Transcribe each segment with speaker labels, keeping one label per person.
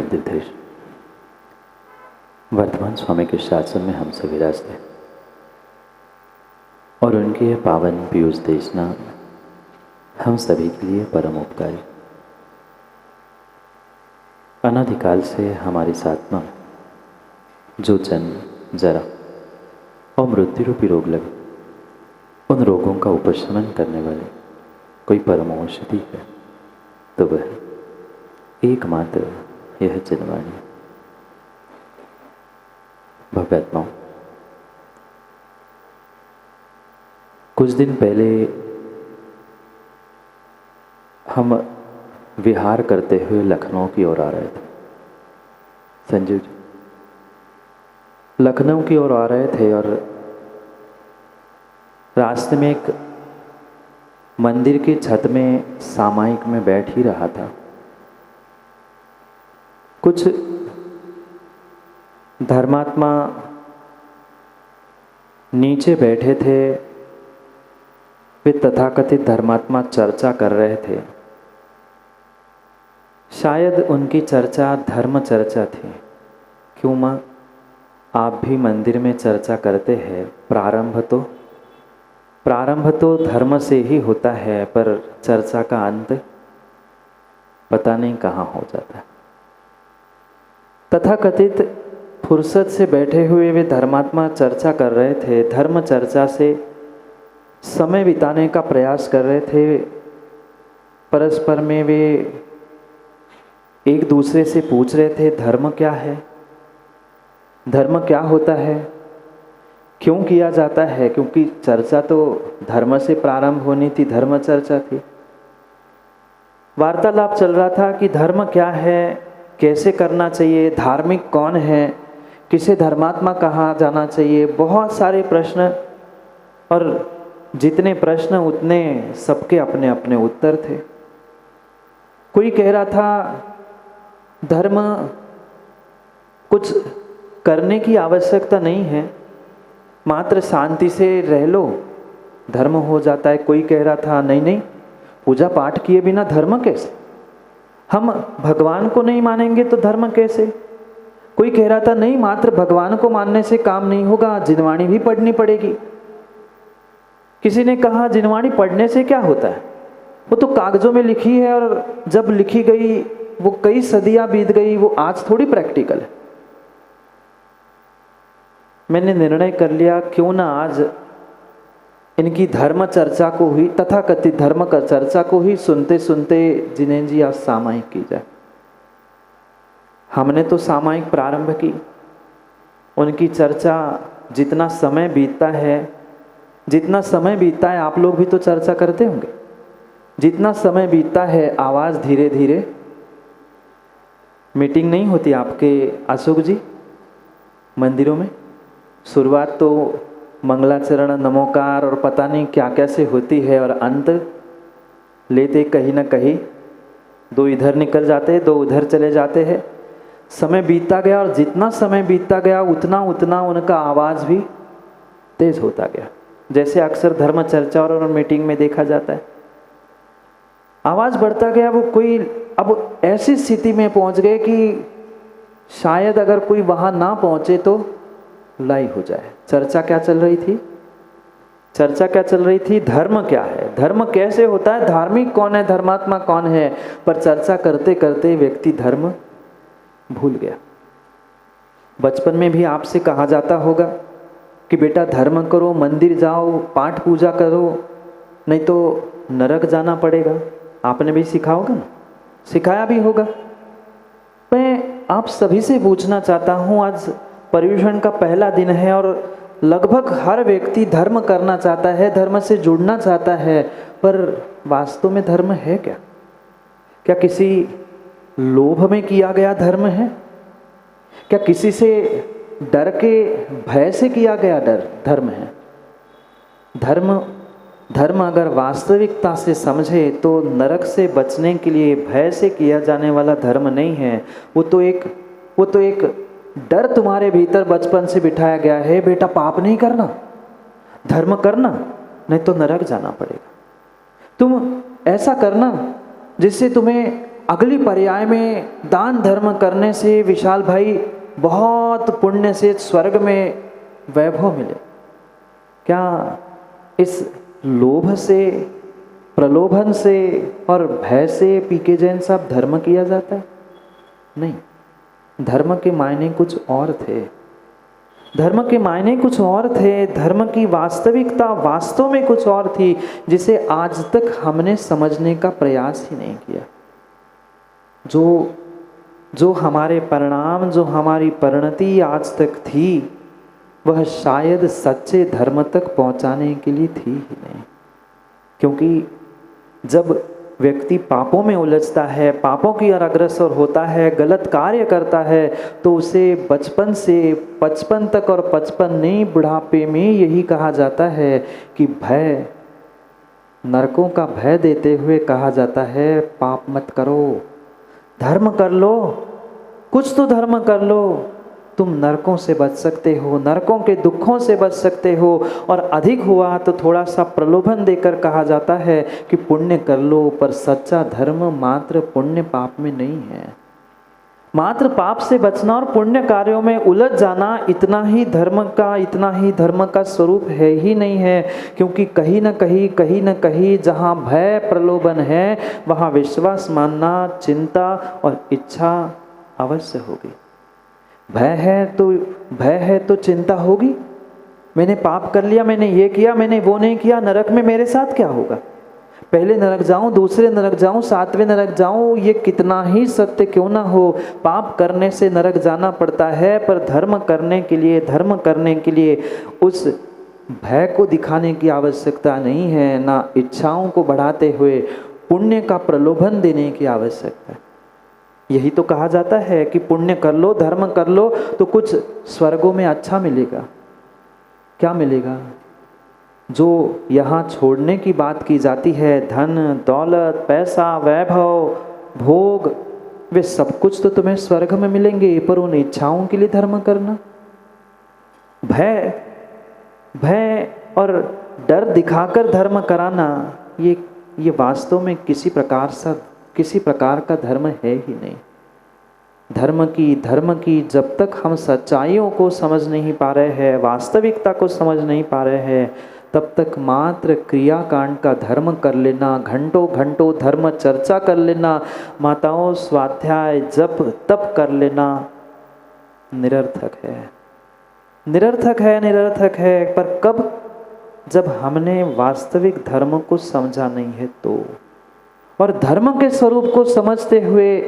Speaker 1: पूजन तीर्थेश वर्तमान स्वामी के शासन में हम सभी विराजते हैं और उनकी यह पावन पीयूष देशना हम सभी के लिए परम उपकारी। अनादिकाल से हमारी साधना में जो जन्म जरा और मृत्यु रूपी रोग लगे, उन रोगों का उपशमन करने वाले कोई परम औषधि है तो वह एकमात्र यह जनवाणी। भव्यात्माओं, कुछ दिन पहले हम विहार करते हुए लखनऊ की ओर आ रहे थे। संजीव जी लखनऊ की ओर आ रहे थे और रास्ते में एक मंदिर की छत में सामायिक में बैठ ही रहा था। कुछ धर्मात्मा नीचे बैठे थे। वे तथाकथित धर्मात्मा चर्चा कर रहे थे। शायद उनकी चर्चा धर्म चर्चा थी। क्यों माँ, आप भी मंदिर में चर्चा करते हैं। प्रारंभ तो धर्म से ही होता है, पर चर्चा का अंत पता नहीं कहाँ हो जाता है। तथाकथित फुर्सत से बैठे हुए वे धर्मात्मा चर्चा कर रहे थे। धर्म चर्चा से समय बिताने का प्रयास कर रहे थे। परस्पर में वे एक दूसरे से पूछ रहे थे, धर्म क्या है, धर्म क्या होता है, क्यों किया जाता है। क्योंकि चर्चा तो धर्म से प्रारंभ होनी थी, धर्म चर्चा थी। वार्तालाप चल रहा था कि धर्म क्या है, कैसे करना चाहिए, धार्मिक कौन है, किसे धर्मात्मा कहा जाना चाहिए। बहुत सारे प्रश्न, और जितने प्रश्न उतने सबके अपने अपने उत्तर थे। कोई कह रहा था धर्म कुछ करने की आवश्यकता नहीं है, मात्र शांति से रह लो धर्म हो जाता है। कोई कह रहा था नहीं नहीं, पूजा पाठ किए बिना धर्म कैसे, हम भगवान को नहीं मानेंगे तो धर्म कैसे। कोई कह रहा था नहीं, मात्र भगवान को मानने से काम नहीं होगा, जिनवाणी भी पढ़नी पड़ेगी। किसी ने कहा जिनवाणी पढ़ने से क्या होता है, वो तो कागजों में लिखी है और जब लिखी गई वो कई सदियां बीत गई, वो आज थोड़ी प्रैक्टिकल है। मैंने निर्णय कर लिया क्यों ना आज इनकी धर्म चर्चा को ही, तथाकथित धर्म का चर्चा को ही सुनते सुनते जिनेन्द्र जी आज सामायिक की जाए। हमने तो सामायिक प्रारंभ की, उनकी चर्चा जितना समय बीतता है आप लोग भी तो चर्चा करते होंगे। जितना समय बीतता है आवाज़ धीरे धीरे, मीटिंग नहीं होती आपके अशोक जी मंदिरों में। शुरुआत तो मंगलाचरण, नमोकार और पता नहीं क्या कैसे होती है, और अंत लेते कहीं ना कहीं दो इधर निकल जाते, दो उधर चले जाते हैं। समय बीतता गया और जितना समय बीतता गया उतना उतना उनका आवाज़ भी तेज होता गया। जैसे अक्सर धर्म चर्चा और मीटिंग में देखा जाता है, आवाज़ बढ़ता गया। वो कोई अब ऐसी स्थिति में पहुंच गए कि शायद अगर कोई वहां ना पहुंचे तो लड़ाई हो जाए। चर्चा क्या चल रही थी? धर्म क्या है, धर्म कैसे होता है, धार्मिक कौन है, धर्मात्मा कौन है। पर चर्चा करते करते व्यक्ति धर्म भूल गया। बचपन में भी आपसे कहा जाता होगा कि बेटा धर्म करो, मंदिर जाओ, पाठ पूजा करो, नहीं तो नरक जाना पड़ेगा। आपने भी सीखा होगा ना, सिखाया भी होगा। मैं आप सभी से पूछना चाहता हूँ, आज पर्युषण का पहला दिन है और लगभग हर व्यक्ति धर्म करना चाहता है, धर्म से जुड़ना चाहता है, पर वास्तव में धर्म है क्या? क्या किसी लोभ में किया गया धर्म है? क्या किसी से डर के, भय से किया गया धर्म है? धर्म अगर वास्तविकता से समझे तो नरक से बचने के लिए भय से किया जाने वाला धर्म नहीं है। वो तो एक डर तुम्हारे भीतर बचपन से बिठाया गया है, बेटा पाप नहीं करना, धर्म करना, नहीं तो नरक जाना पड़ेगा। तुम ऐसा करना जिससे तुम्हें अगली पर्याय में दान धर्म करने से विशाल भाई बहुत पुण्य से स्वर्ग में वैभव मिले। क्या इस लोभ से, प्रलोभन से और भय से पीके जैन साहब धर्म किया जाता है? नहीं, धर्म के मायने कुछ और थे। धर्म के मायने कुछ और थे। धर्म की वास्तविकता वास्तव में कुछ और थी, जिसे आज तक हमने समझने का प्रयास ही नहीं किया। जो हमारे परिणाम, जो हमारी परिणति आज तक थी, वह शायद सच्चे धर्म तक पहुंचाने के लिए थी ही नहीं। क्योंकि जब व्यक्ति पापों में उलझता है, पापों की ओर अग्रसर होता है, गलत कार्य करता है, तो उसे बचपन से 55 तक, और 55 नहीं, बुढ़ापे में यही कहा जाता है कि भय, नरकों का भय देते हुए कहा जाता है पाप मत करो, धर्म कर लो, कुछ तो धर्म कर लो, तुम नरकों से बच सकते हो, नरकों के दुखों से बच सकते हो। और अधिक हुआ तो थोड़ा सा प्रलोभन देकर कहा जाता है कि पुण्य कर लो, पर सच्चा धर्म मात्र पुण्य पाप में नहीं है। मात्र पाप से बचना और पुण्य कार्यों में उलझ जाना इतना ही धर्म का स्वरूप है ही नहीं है। क्योंकि कहीं न कहीं जहाँ भय प्रलोभन है, वहाँ विश्वास मानना, चिंता और इच्छा अवश्य होगी। भय है तो चिंता होगी। मैंने पाप कर लिया, मैंने ये किया, मैंने वो नहीं किया, नरक में मेरे साथ क्या होगा? पहले नरक जाऊं, दूसरे नरक जाऊं, सातवें नरक जाऊं, ये कितना ही सत्य क्यों ना हो, पाप करने से नरक जाना पड़ता है। पर धर्म करने के लिए उस भय को दिखाने की आवश्यकता नहीं है, ना इच्छाओं को बढ़ाते हुए पुण्य का प्रलोभन देने की आवश्यकता है। यही तो कहा जाता है कि पुण्य कर लो, धर्म कर लो, तो कुछ स्वर्गों में अच्छा मिलेगा। क्या मिलेगा? जो यहाँ छोड़ने की बात की जाती है, धन दौलत, पैसा, वैभव, भोग, वे सब कुछ तो तुम्हें स्वर्ग में मिलेंगे, पर उन इच्छाओं के लिए धर्म करना, भय और डर दिखाकर धर्म कराना, ये वास्तव में किसी प्रकार का धर्म है ही नहीं। धर्म की जब तक हम सच्चाइयों को समझ नहीं पा रहे हैं, वास्तविकता को समझ नहीं पा रहे हैं, तब तक मात्र क्रियाकांड का धर्म कर लेना, घंटों घंटों धर्म चर्चा कर लेना, माताओं स्वाध्याय जप तप कर लेना निरर्थक है। पर कब? जब हमने वास्तविक धर्म को समझा नहीं है तो। और धर्म के स्वरूप को समझते हुए,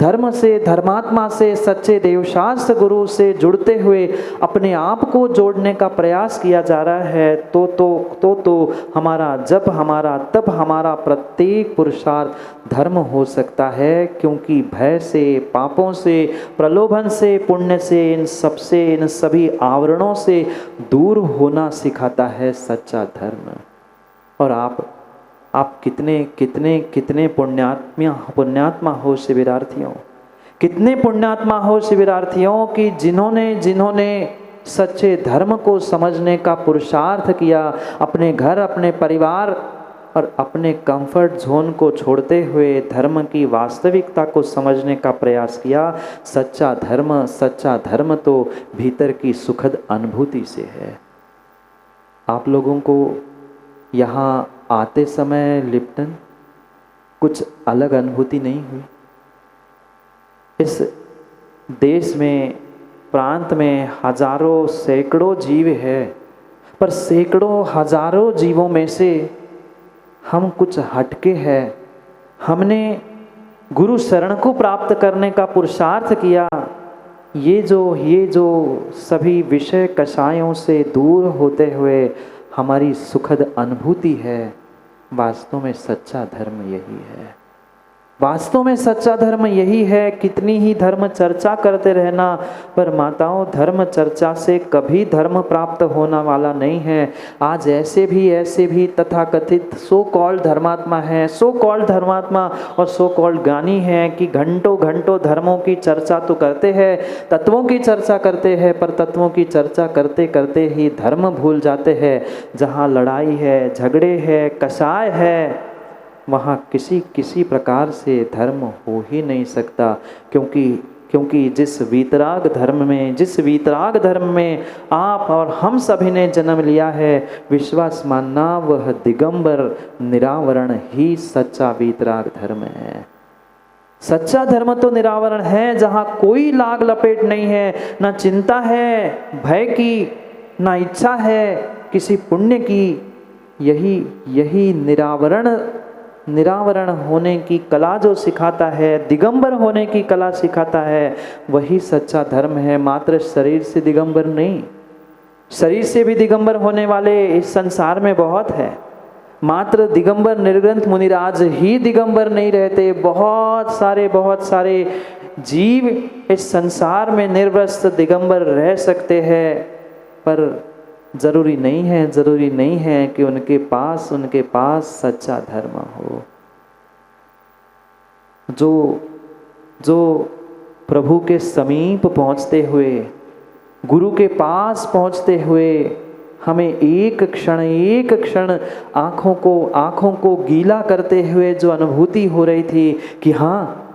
Speaker 1: धर्म से, धर्मात्मा से, सच्चे देवशास्त्र गुरु से जुड़ते हुए अपने आप को जोड़ने का प्रयास किया जा रहा है, तो हमारा जप, हमारा तप, हमारा प्रत्येक पुरुषार्थ धर्म हो सकता है। क्योंकि भय से, पापों से, प्रलोभन से, पुण्य से, इन सभी आवरणों से दूर होना सिखाता है सच्चा धर्म। और आप कितने पुण्यात्मा हो शिविरार्थियों, कितने पुण्यात्मा हो शिविरार्थियों कि जिन्होंने सच्चे धर्म को समझने का पुरुषार्थ किया, अपने घर, अपने परिवार और अपने कंफर्ट जोन को छोड़ते हुए धर्म की वास्तविकता को समझने का प्रयास किया। सच्चा धर्म तो भीतर की सुखद अनुभूति से है। आप लोगों को यहाँ आते समय लिप्टन कुछ अलग अनुभूति नहीं हुई? इस देश में, प्रांत में हजारों सैकड़ों जीव है, पर सैकड़ों हजारों जीवों में से हम कुछ हटके हैं। हमने गुरु शरण को प्राप्त करने का पुरुषार्थ किया। ये जो सभी विषय कषायों से दूर होते हुए हमारी सुखद अनुभूति है, वास्तव में सच्चा धर्म यही है। वास्तव में सच्चा धर्म यही है। कितनी ही धर्म चर्चा करते रहना, पर माताओं धर्म चर्चा से कभी धर्म प्राप्त होना वाला नहीं है। आज ऐसे भी तथाकथित सो कॉल्ड धर्मात्मा हैं, सो कॉल्ड धर्मात्मा और सो कॉल्ड ज्ञानी हैं कि घंटों घंटों धर्मों की चर्चा तो करते हैं, तत्वों की चर्चा करते हैं, पर तत्वों की चर्चा करते करते ही धर्म भूल जाते हैं। जहाँ लड़ाई है, झगड़े है, कषाय है, वहाँ किसी प्रकार से धर्म हो ही नहीं सकता, क्योंकि जिस वीतराग धर्म में आप और हम सभी ने जन्म लिया है, विश्वास मानना वह दिगंबर निरावरण ही सच्चा वीतराग धर्म है। सच्चा धर्म तो निरावरण है, जहाँ कोई लाग लपेट नहीं है, ना चिंता है भय की, ना इच्छा है किसी पुण्य की। यही निरावरण होने की कला जो सिखाता है, दिगंबर होने की कला सिखाता है, वही सच्चा धर्म है। मात्र शरीर से दिगंबर नहीं, शरीर से भी दिगंबर होने वाले इस संसार में बहुत है। मात्र दिगंबर निर्ग्रंथ मुनिराज ही दिगंबर नहीं रहते, बहुत सारे जीव इस संसार में निर्वस्त्र दिगंबर रह सकते हैं, पर जरूरी नहीं है कि उनके पास सच्चा धर्म हो। जो प्रभु के समीप पहुंचते हुए, गुरु के पास पहुंचते हुए हमें एक क्षण आँखों को गीला करते हुए जो अनुभूति हो रही थी कि हाँ,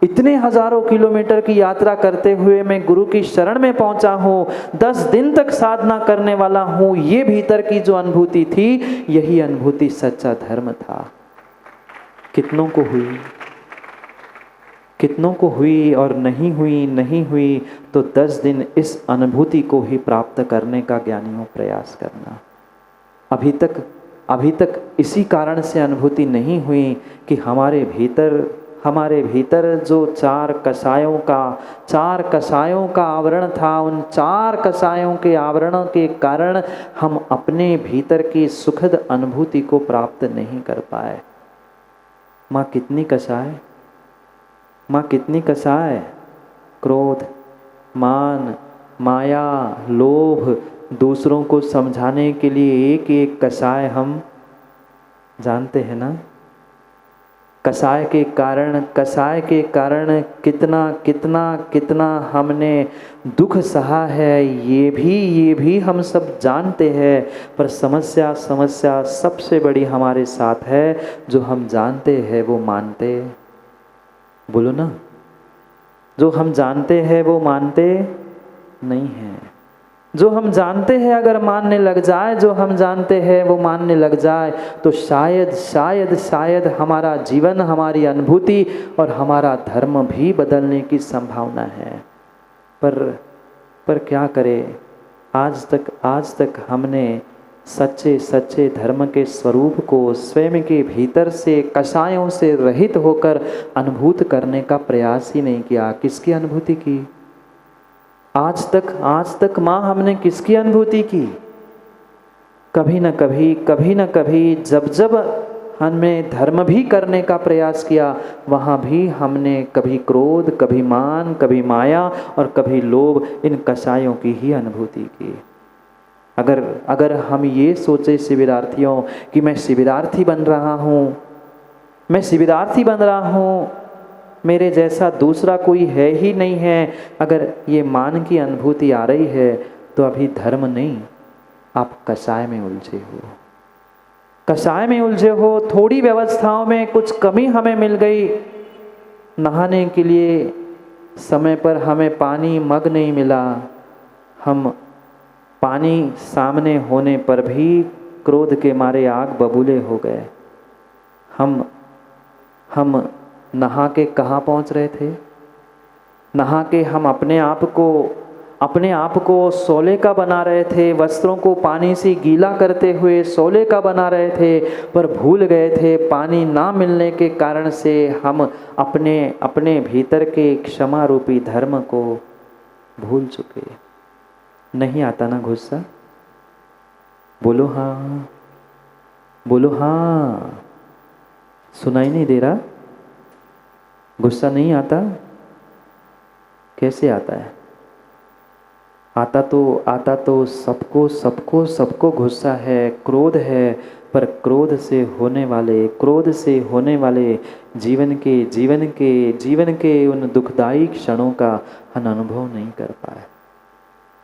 Speaker 1: इतने हजारों किलोमीटर की यात्रा करते हुए मैं गुरु की शरण में पहुंचा हूँ, 10 दिन तक साधना करने वाला हूँ, ये भीतर की जो अनुभूति थी, यही अनुभूति सच्चा धर्म था। कितनों को हुई और नहीं हुई तो 10 दिन इस अनुभूति को ही प्राप्त करने का ज्ञानियों प्रयास करना। अभी तक इसी कारण से अनुभूति नहीं हुई कि हमारे भीतर जो चार कसायों का आवरण था, उन 4 कसायों के आवरणों के कारण हम अपने भीतर की सुखद अनुभूति को प्राप्त नहीं कर पाए। माँ कितनी कसाय, क्रोध, मान, माया, लोभ, दूसरों को समझाने के लिए एक कसाय हम जानते हैं ना। कसाय के कारण कितना हमने दुख सहा है, ये भी हम सब जानते हैं। पर समस्या सबसे बड़ी हमारे साथ है, जो हम जानते हैं वो मानते, बोलो ना, जो हम जानते हैं वो मानते नहीं हैं। जो हम जानते हैं अगर मानने लग जाए, तो शायद हमारा जीवन, हमारी अनुभूति और हमारा धर्म भी बदलने की संभावना है। पर क्या करें, आज तक हमने सच्चे धर्म के स्वरूप को स्वयं के भीतर से कसायों से रहित होकर अनुभूत करने का प्रयास ही नहीं किया। किसकी अनुभूति की? आज तक माँ हमने किसकी अनुभूति की? कभी न कभी जब हमने धर्म भी करने का प्रयास किया, वहाँ भी हमने कभी क्रोध, कभी मान, कभी माया और कभी लोभ, इन कसायों की ही अनुभूति की। अगर हम ये सोचे शिविरार्थियों कि मैं शिविरार्थी बन रहा हूँ, मेरे जैसा दूसरा कोई है ही नहीं है, अगर ये मान की अनुभूति आ रही है तो अभी धर्म नहीं, आप कसाय में उलझे हो। थोड़ी व्यवस्थाओं में कुछ कमी हमें मिल गई, नहाने के लिए समय पर हमें पानी मग नहीं मिला, हम पानी सामने होने पर भी क्रोध के मारे आग बबूले हो गए। हम नहा के कहाँ पहुँच रहे थे? नहा के हम अपने आप को सोले का बना रहे थे, वस्त्रों को पानी से गीला करते हुए सोले का बना रहे थे, पर भूल गए थे पानी ना मिलने के कारण से हम अपने भीतर के क्षमा रूपी धर्म को भूल चुके। नहीं आता ना गुस्सा? बोलो हाँ। सुनाई नहीं दे रहा? गुस्सा नहीं आता? कैसे आता है? आता तो सबको गुस्सा है, क्रोध है, पर क्रोध से होने वाले जीवन के उन दुखदायी क्षणों का हम अनुभव नहीं कर पाए।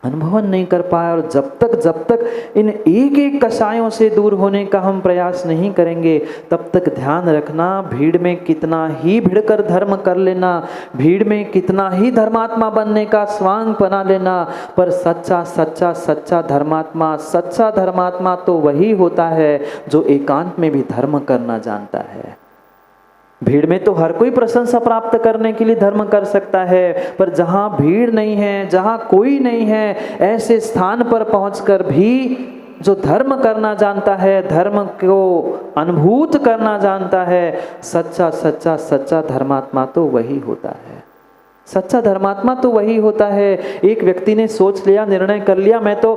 Speaker 1: अनुभवन नहीं कर पाए। और जब तक इन एक एक कषायों से दूर होने का हम प्रयास नहीं करेंगे, तब तक ध्यान रखना, भीड़ में कितना ही भिड़कर धर्म कर लेना, भीड़ में कितना ही धर्मात्मा बनने का स्वांग बना लेना, पर सच्चा धर्मात्मा तो वही होता है जो एकांत में भी धर्म करना जानता है। भीड़ में तो हर कोई प्रशंसा प्राप्त करने के लिए धर्म कर सकता है, पर जहाँ भीड़ नहीं है, जहाँ कोई नहीं है, ऐसे स्थान पर पहुंचकर भी जो धर्म करना जानता है, धर्म को अनुभूत करना जानता है, सच्चा धर्मात्मा तो वही होता है। सच्चा धर्मात्मा तो वही होता है। एक व्यक्ति ने सोच लिया, निर्णय कर लिया, मैं तो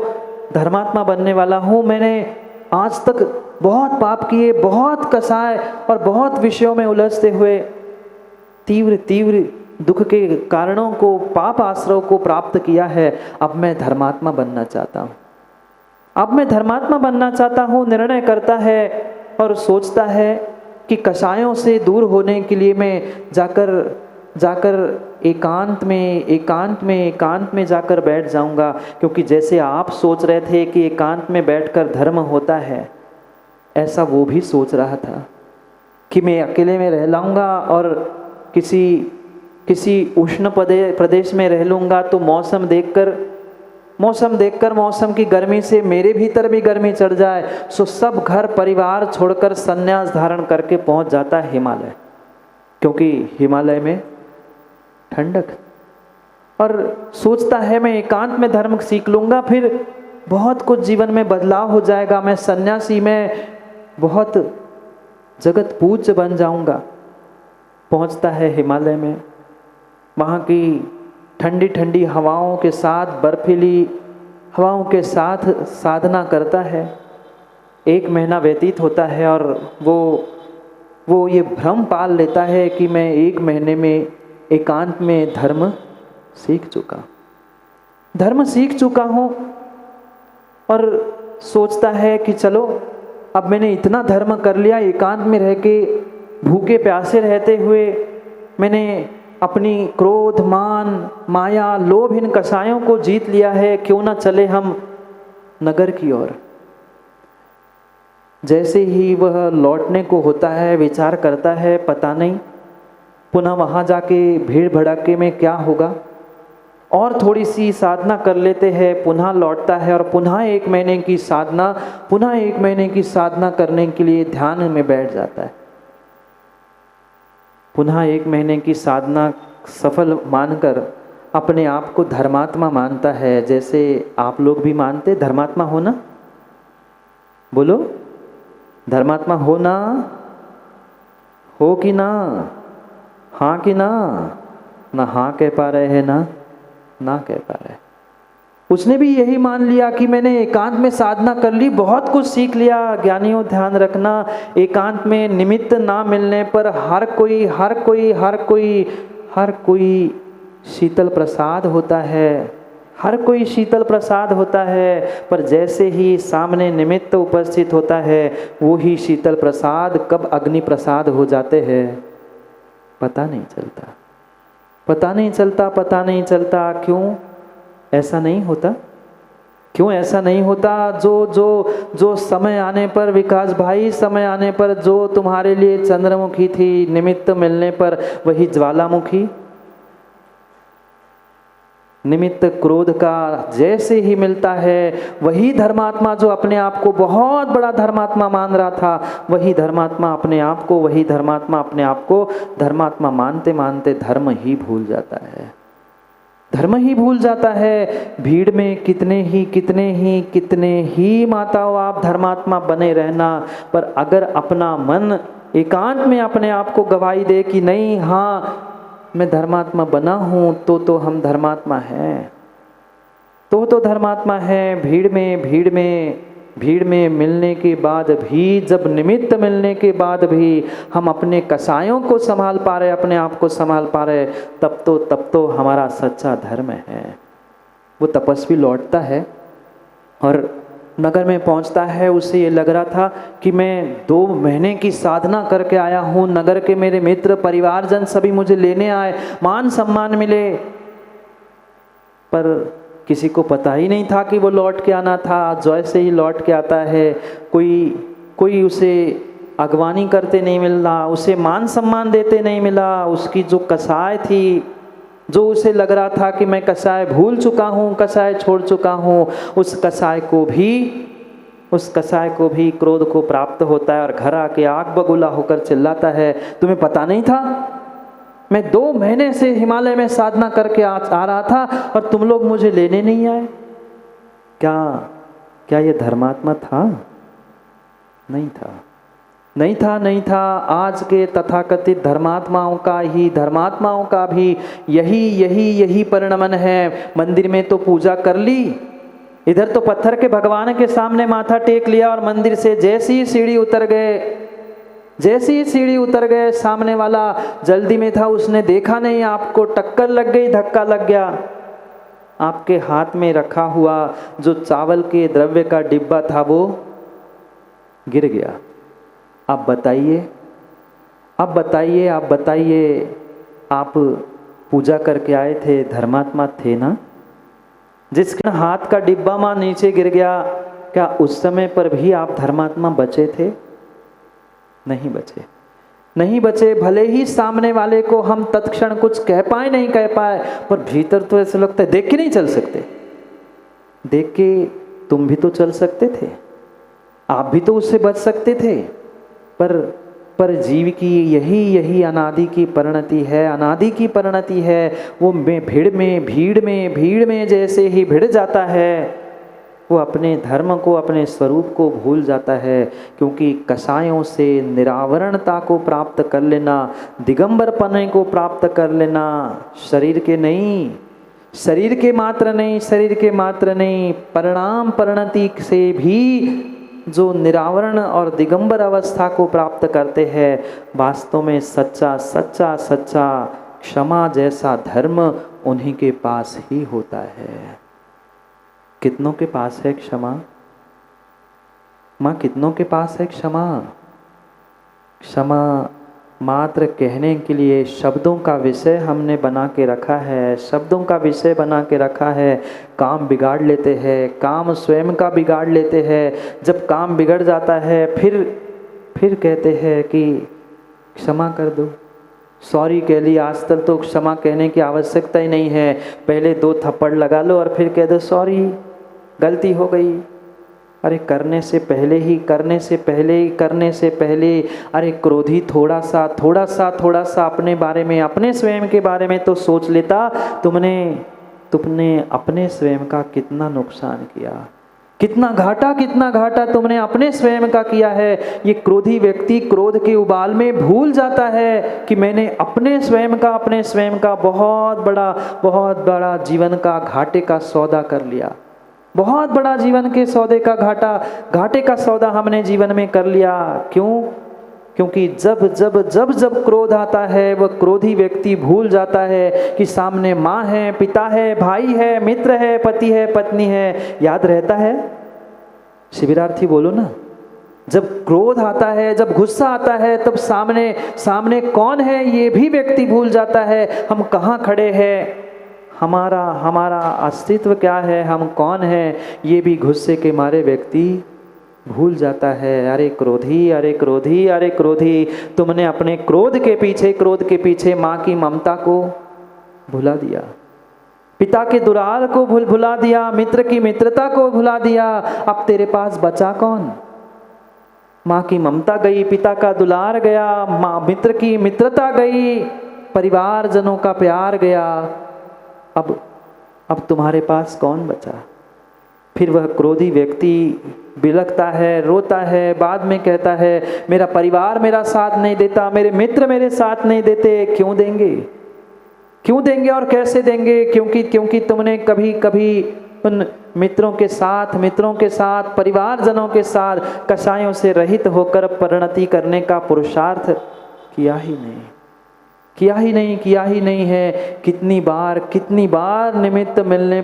Speaker 1: धर्मात्मा बनने वाला हूँ, मैंने आज तक बहुत पाप किए, बहुत कसाए और बहुत विषयों में उलझते हुए तीव्र दुख के कारणों को, पाप आश्रय को प्राप्त किया है, अब मैं धर्मात्मा बनना चाहता हूँ, अब मैं धर्मात्मा बनना चाहता हूँ। निर्णय करता है और सोचता है कि कषायों से दूर होने के लिए मैं जाकर एकांत में जाकर बैठ जाऊंगा। क्योंकि जैसे आप सोच रहे थे कि एकांत में बैठकर धर्म होता है, ऐसा वो भी सोच रहा था कि मैं अकेले में रह लाऊंगा और किसी उष्ण प्रदेश में रह लूँगा तो मौसम देखकर मौसम की गर्मी से मेरे भीतर भी गर्मी चढ़ जाए, सो सब घर परिवार छोड़कर संन्यास धारण करके पहुंच जाता है हिमालय, क्योंकि हिमालय में ठंडक। और सोचता है मैं एकांत में धर्म सीख लूँगा, फिर बहुत कुछ जीवन में बदलाव हो जाएगा, मैं सन्यासी में बहुत जगत पूज्य बन जाऊँगा। पहुँचता है हिमालय में, वहाँ की ठंडी ठंडी हवाओं के साथ, बर्फीली हवाओं के साथ साधना करता है। 1 महीना व्यतीत होता है और वो ये भ्रम पाल लेता है कि मैं 1 महीने में एकांत में धर्म सीख चुका हूँ। और सोचता है कि चलो अब मैंने इतना धर्म कर लिया, एकांत में रह के भूखे प्यासे रहते हुए मैंने अपनी क्रोध, मान, माया, लोभ, इन कषायों को जीत लिया है, क्यों ना चले हम नगर की ओर। जैसे ही वह लौटने को होता है, विचार करता है पता नहीं पुनः वहाँ जाके भीड़ भड़ाके में क्या होगा, और थोड़ी सी साधना कर लेते हैं, पुनः लौटता है और पुनः 1 महीने की साधना करने के लिए ध्यान में बैठ जाता है। पुनः 1 महीने की साधना सफल मानकर अपने आप को धर्मात्मा मानता है, जैसे आप लोग भी मानते धर्मात्मा होना। बोलो, धर्मात्मा होना हो कि ना, हाँ कि ना हाँ कह पा रहे हैं, ना कह पा रहे। उसने भी यही मान लिया कि मैंने एकांत में साधना कर ली, बहुत कुछ सीख लिया। ज्ञानियों ध्यान रखना, एकांत में निमित्त ना मिलने पर हर कोई शीतल प्रसाद होता है, पर जैसे ही सामने निमित्त उपस्थित होता है, वो ही शीतल प्रसाद कब अग्नि प्रसाद हो जाते हैं पता नहीं चलता। क्यों ऐसा नहीं होता? जो समय आने पर, विकास भाई, समय आने पर जो तुम्हारे लिए चंद्रमुखी थी, निमित्त मिलने पर वही ज्वालामुखी, निमित्त क्रोध का जैसे ही मिलता है, वही धर्मात्मा जो अपने आप को बहुत बड़ा धर्मात्मा मान रहा था, वही धर्मात्मा अपने आप को धर्मात्मा मानते मानते धर्म ही भूल जाता है। भीड़ में कितने ही माताओं आप धर्मात्मा बने रहना, पर अगर अपना मन एकांत में अपने आप को गवाही दे कि नहीं, हाँ मैं धर्मात्मा बना हूँ, तो हम धर्मात्मा हैं, तो धर्मात्मा है। भीड़ में मिलने के बाद भी, जब निमित्त मिलने के बाद भी हम अपने कसायों को संभाल पा रहे, अपने आप को संभाल पा रहे, तब तो हमारा सच्चा धर्म है। वो तपस्वी लौटता है और नगर में पहुंचता है। उसे ये लग रहा था कि मैं 2 महीने की साधना करके आया हूँ, नगर के मेरे मित्र परिवारजन सभी मुझे लेने आए, मान सम्मान मिले, पर किसी को पता ही नहीं था कि वो लौट के आना था, जैसे ही लौट के आता है कोई उसे अगवानी करते नहीं मिला, उसे मान सम्मान देते नहीं मिला। उसकी जो कसाय थी, जो उसे लग रहा था कि मैं कसाय भूल चुका हूँ, कसाय छोड़ चुका हूँ, उस कसाय को भी क्रोध को प्राप्त होता है और घर आके आग बबूला होकर चिल्लाता है, तुम्हें पता नहीं था? मैं 2 महीने से हिमालय में साधना करके आ रहा था और तुम लोग मुझे लेने नहीं आए। क्या ये धर्मात्मा था? नहीं था। आज के तथाकथित धर्मात्माओं का भी यही परिणमन है। मंदिर में तो पूजा कर ली, इधर तो पत्थर के भगवान के सामने माथा टेक लिया और मंदिर से जैसी ही सीढ़ी उतर गए, सामने वाला जल्दी में था, उसने देखा नहीं, आपको टक्कर लग गई, धक्का लग गया। आपके हाथ में रखा हुआ जो चावल के द्रव्य का डिब्बा था वो गिर गया। आप बताइए, आप पूजा करके आए थे, धर्मात्मा थे ना? जिसके हाथ का डिब्बा मां नीचे गिर गया, क्या उस समय पर भी आप धर्मात्मा बचे थे? नहीं बचे। भले ही सामने वाले को हम तत्क्षण कुछ कह पाए नहीं कह पाए, पर भीतर तो ऐसा लगता है देख के नहीं चल सकते। देख के तुम भी तो चल सकते थे, आप भी तो उससे बच सकते थे। पर जीव की यही अनादि की परिणति है। वो भीड़ में जैसे ही भिड़ जाता है, वो अपने धर्म को, अपने स्वरूप को भूल जाता है। क्योंकि कसायों से निरावरणता को प्राप्त कर लेना, दिगंबर पने को प्राप्त कर लेना, शरीर के मात्र नहीं, परिणाम परिणति से भी जो निरावरण और दिगंबर अवस्था को प्राप्त करते हैं, वास्तव में सच्चा क्षमा जैसा धर्म उन्हीं के पास ही होता है। कितनों के पास है क्षमा? माँ, कितनों के पास है क्षमा? क्षमा मात्र कहने के लिए शब्दों का विषय हमने बना के रखा है, काम बिगाड़ लेते हैं, काम स्वयं का बिगाड़ लेते हैं। जब काम बिगड़ जाता है फिर कहते हैं कि क्षमा कर दो, सॉरी कह ली। आजकल तो क्षमा कहने की आवश्यकता ही नहीं है, पहले 2 थप्पड़ लगा लो और फिर कह दो सॉरी, गलती हो गई। अरे करने से पहले अरे क्रोधी थोड़ा सा अपने बारे में, अपने स्वयं के बारे में तो सोच लेता। तुमने अपने स्वयं का कितना नुकसान किया, कितना घाटा तुमने अपने स्वयं का किया है। ये क्रोधी व्यक्ति क्रोध के उबाल में भूल जाता है कि मैंने अपने स्वयं का बहुत बड़ा जीवन का घाटे का सौदा कर लिया। बहुत बड़ा जीवन के घाटे का सौदा हमने जीवन में कर लिया। क्यों? क्योंकि जब क्रोध आता है, वह क्रोधी व्यक्ति भूल जाता है कि सामने माँ है, पिता है, भाई है, मित्र है, पति है, पत्नी है। याद रहता है? शिविरार्थी बोलो ना। जब क्रोध आता है, जब गुस्सा आता है, तब सामने कौन है ये भी व्यक्ति भूल जाता है। हम कहाँ खड़े हैं, हमारा अस्तित्व क्या है, हम कौन है, ये भी गुस्से के मारे व्यक्ति भूल जाता है। अरे क्रोधी, तुमने अपने क्रोध के पीछे माँ की ममता को भुला दिया, पिता के दुलार को भुला दिया, मित्र की मित्रता को भुला दिया। अब तेरे पास बचा कौन? माँ की ममता गई, पिता का दुलार गया, मित्र की मित्रता गई, परिवार जनों का प्यार गया। अब तुम्हारे पास कौन बचा? फिर वह क्रोधी व्यक्ति बिलखता है, रोता है, बाद में कहता है मेरा परिवार मेरा साथ नहीं देता, मेरे मित्र मेरे साथ नहीं देते। क्यों देंगे और कैसे देंगे? क्योंकि तुमने कभी उन मित्रों के साथ परिवारजनों के साथ कसायों से रहित होकर परिणति करने का पुरुषार्थ किया ही नहीं है। कितनी बार निमित्त मिलने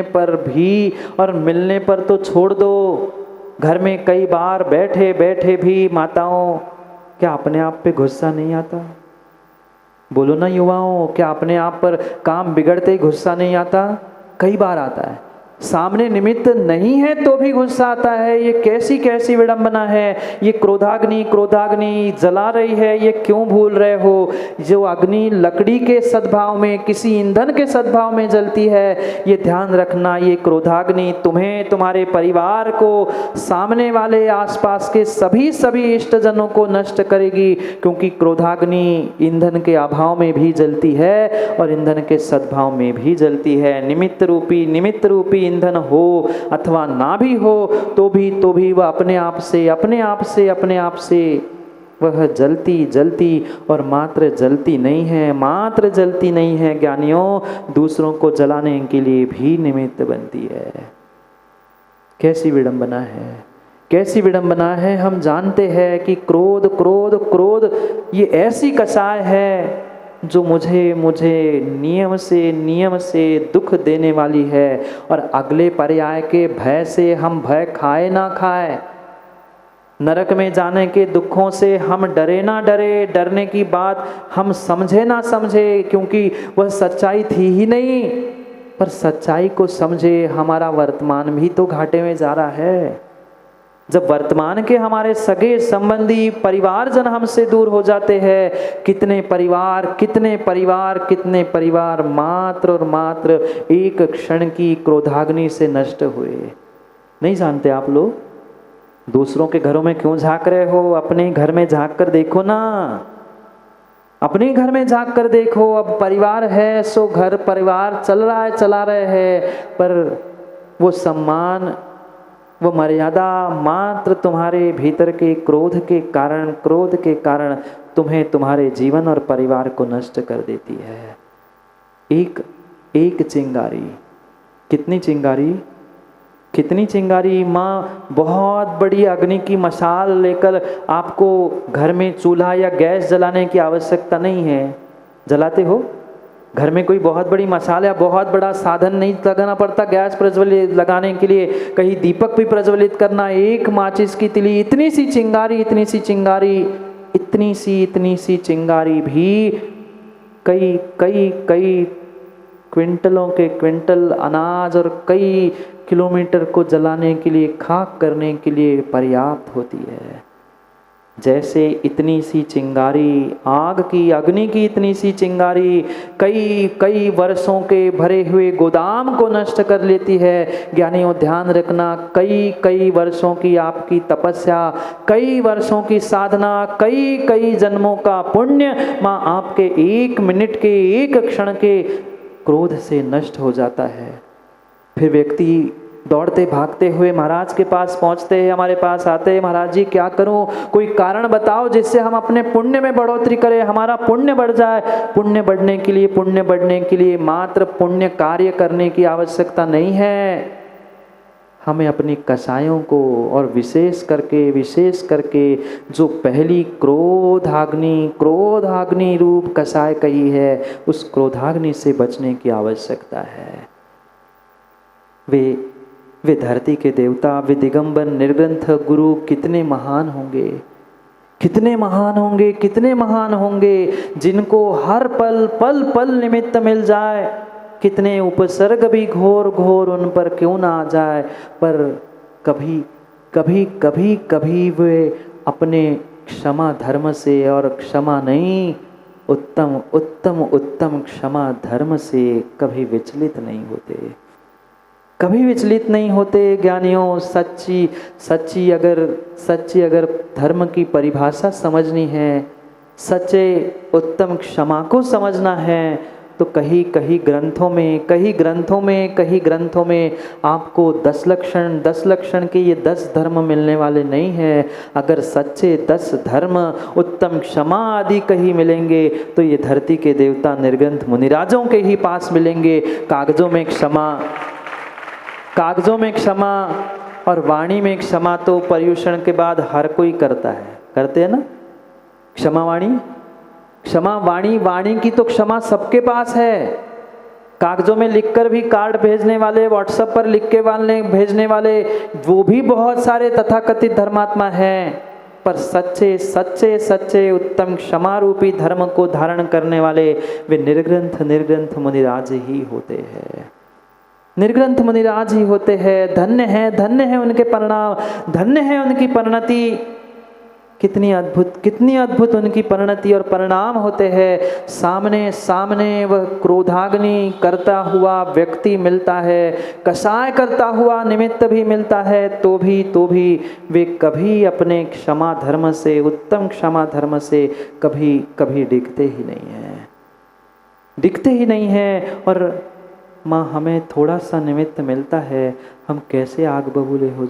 Speaker 1: पर भी, और मिलने पर तो छोड़ दो, घर में कई बार बैठे भी माताओं, क्या अपने आप पे गुस्सा नहीं आता? बोलो ना युवाओं, क्या अपने आप पर काम बिगड़ते ही गुस्सा नहीं आता? कई बार आता है। सामने निमित्त नहीं है तो भी गुस्सा आता है। ये कैसी कैसी विडंबना है, ये क्रोधाग्नि क्रोधाग्नि जला रही है, ये क्यों भूल रहे हो? जो अग्नि लकड़ी के सद्भाव में, किसी ईंधन के सद्भाव में जलती है, ये ध्यान रखना, ये क्रोधाग्नि तुम्हें, तुम्हारे परिवार को, सामने वाले आसपास के सभी इष्टजनों को नष्ट करेगी। क्योंकि क्रोधाग्नि ईंधन के अभाव में भी जलती है और ईंधन के सद्भाव में भी जलती है। निमित्त रूपी ईंधन हो अथवा ना भी हो तो भी वह अपने आप से वह जलती और मात्र जलती नहीं है ज्ञानियों, दूसरों को जलाने के लिए भी निमित्त बनती है। कैसी विडंबना है। हम जानते हैं कि क्रोध ये ऐसी कषाय है जो मुझे नियम से दुख देने वाली है। और अगले पर्याय के भय से हम भय खाए ना खाए, नरक में जाने के दुखों से हम डरे ना डरे, डरने की बात हम समझे ना समझे, क्योंकि वह सच्चाई थी ही नहीं। पर सच्चाई को समझे, हमारा वर्तमान भी तो घाटे में जा रहा है। जब वर्तमान के हमारे सगे संबंधी परिवारजन हमसे दूर हो जाते हैं, कितने परिवार मात्र और मात्र एक क्षण की क्रोधाग्नि से नष्ट हुए। नहीं जानते आप लोग? दूसरों के घरों में क्यों झांक रहे हो? अपने घर में झांक कर देखो ना, अपने घर में झांक कर देखो। अब परिवार है सो घर परिवार चला रहे हैं, पर वो सम्मान, वो मर्यादा मात्र तुम्हारे भीतर के क्रोध के कारण तुम्हें, तुम्हारे जीवन और परिवार को नष्ट कर देती है। एक चिंगारी, कितनी चिंगारी माँ बहुत बड़ी अग्नि की मशाल लेकर आपको घर में चूल्हा या गैस जलाने की आवश्यकता नहीं है। जलाते हो? घर में कोई बहुत बड़ी मशाल या बहुत बड़ा साधन नहीं लगाना पड़ता गैस प्रज्वलित लगाने के लिए, कहीं दीपक भी प्रज्वलित करना, एक माचिस की तिली, इतनी सी चिंगारी भी कई क्विंटलों के क्विंटल अनाज और कई किलोमीटर को जलाने के लिए, खाक करने के लिए पर्याप्त होती है। जैसे इतनी सी चिंगारी, आग की, अग्नि की इतनी सी चिंगारी कई वर्षों के भरे हुए गोदाम को नष्ट कर लेती है। ज्ञानियों ध्यान रखना, कई वर्षों की आपकी तपस्या, कई वर्षों की साधना, कई जन्मों का पुण्य माँ आपके एक मिनट के, एक क्षण के क्रोध से नष्ट हो जाता है। फिर व्यक्ति दौड़ते भागते हुए महाराज के पास पहुंचते हैं, हमारे पास आते हैं, महाराज जी क्या करूं, कोई कारण बताओ जिससे हम अपने पुण्य में बढ़ोतरी करें, हमारा पुण्य बढ़ जाए। पुण्य बढ़ने के लिए मात्र पुण्य कार्य करने की आवश्यकता नहीं है। हमें अपनी कषायों को, और विशेष करके जो पहली क्रोधाग्नि रूप कषाय कही है, उस क्रोधाग्नि से बचने की आवश्यकता है। वे धरती के देवता, वे दिगंबर निर्ग्रंथ गुरु कितने महान होंगे, जिनको हर पल निमित्त मिल जाए, कितने उपसर्ग भी घोर उन पर क्यों ना आ जाए, पर कभी वे अपने क्षमा धर्म से, और क्षमा नहीं, उत्तम क्षमा धर्म से कभी विचलित नहीं होते। ज्ञानियों, सच्ची अगर धर्म की परिभाषा समझनी है, सच्चे उत्तम क्षमा को समझना है, तो कहीं ग्रंथों में आपको 10 लक्षण के ये 10 धर्म मिलने वाले नहीं हैं। अगर सच्चे 10 धर्म, उत्तम क्षमा आदि कहीं मिलेंगे तो ये धरती के देवता निर्ग्रंथ मुनिराजों के ही पास मिलेंगे। कागजों में क्षमा और वाणी में क्षमा तो पर्युषण के बाद हर कोई करते हैं ना। क्षमा वाणी की तो क्षमा सबके पास है। कागजों में लिखकर भी कार्ड भेजने वाले, व्हाट्सएप पर लिख के भेजने वाले, वो भी बहुत सारे तथाकथित धर्मात्मा हैं। पर सच्चे उत्तम क्षमा रूपी धर्म को धारण करने वाले वे निर्ग्रंथ मुनिराज ही होते हैं। निर्ग्रंथ मुनिराज ही होते हैं। धन्य है उनके परिणाम, धन्य है उनकी परिणति। कितनी अद्भुत उनकी परिणति और परिणाम होते हैं। सामने सामने वह क्रोधाग्नि करता हुआ व्यक्ति मिलता है, कषाय करता हुआ निमित्त भी मिलता है, तो भी वे कभी अपने क्षमा धर्म से, उत्तम क्षमा धर्म से कभी कभी डिगते ही नहीं हैं। और माँ, हमें थोड़ा सा निमित्त मिलता है, हम कैसे आग बबूले हो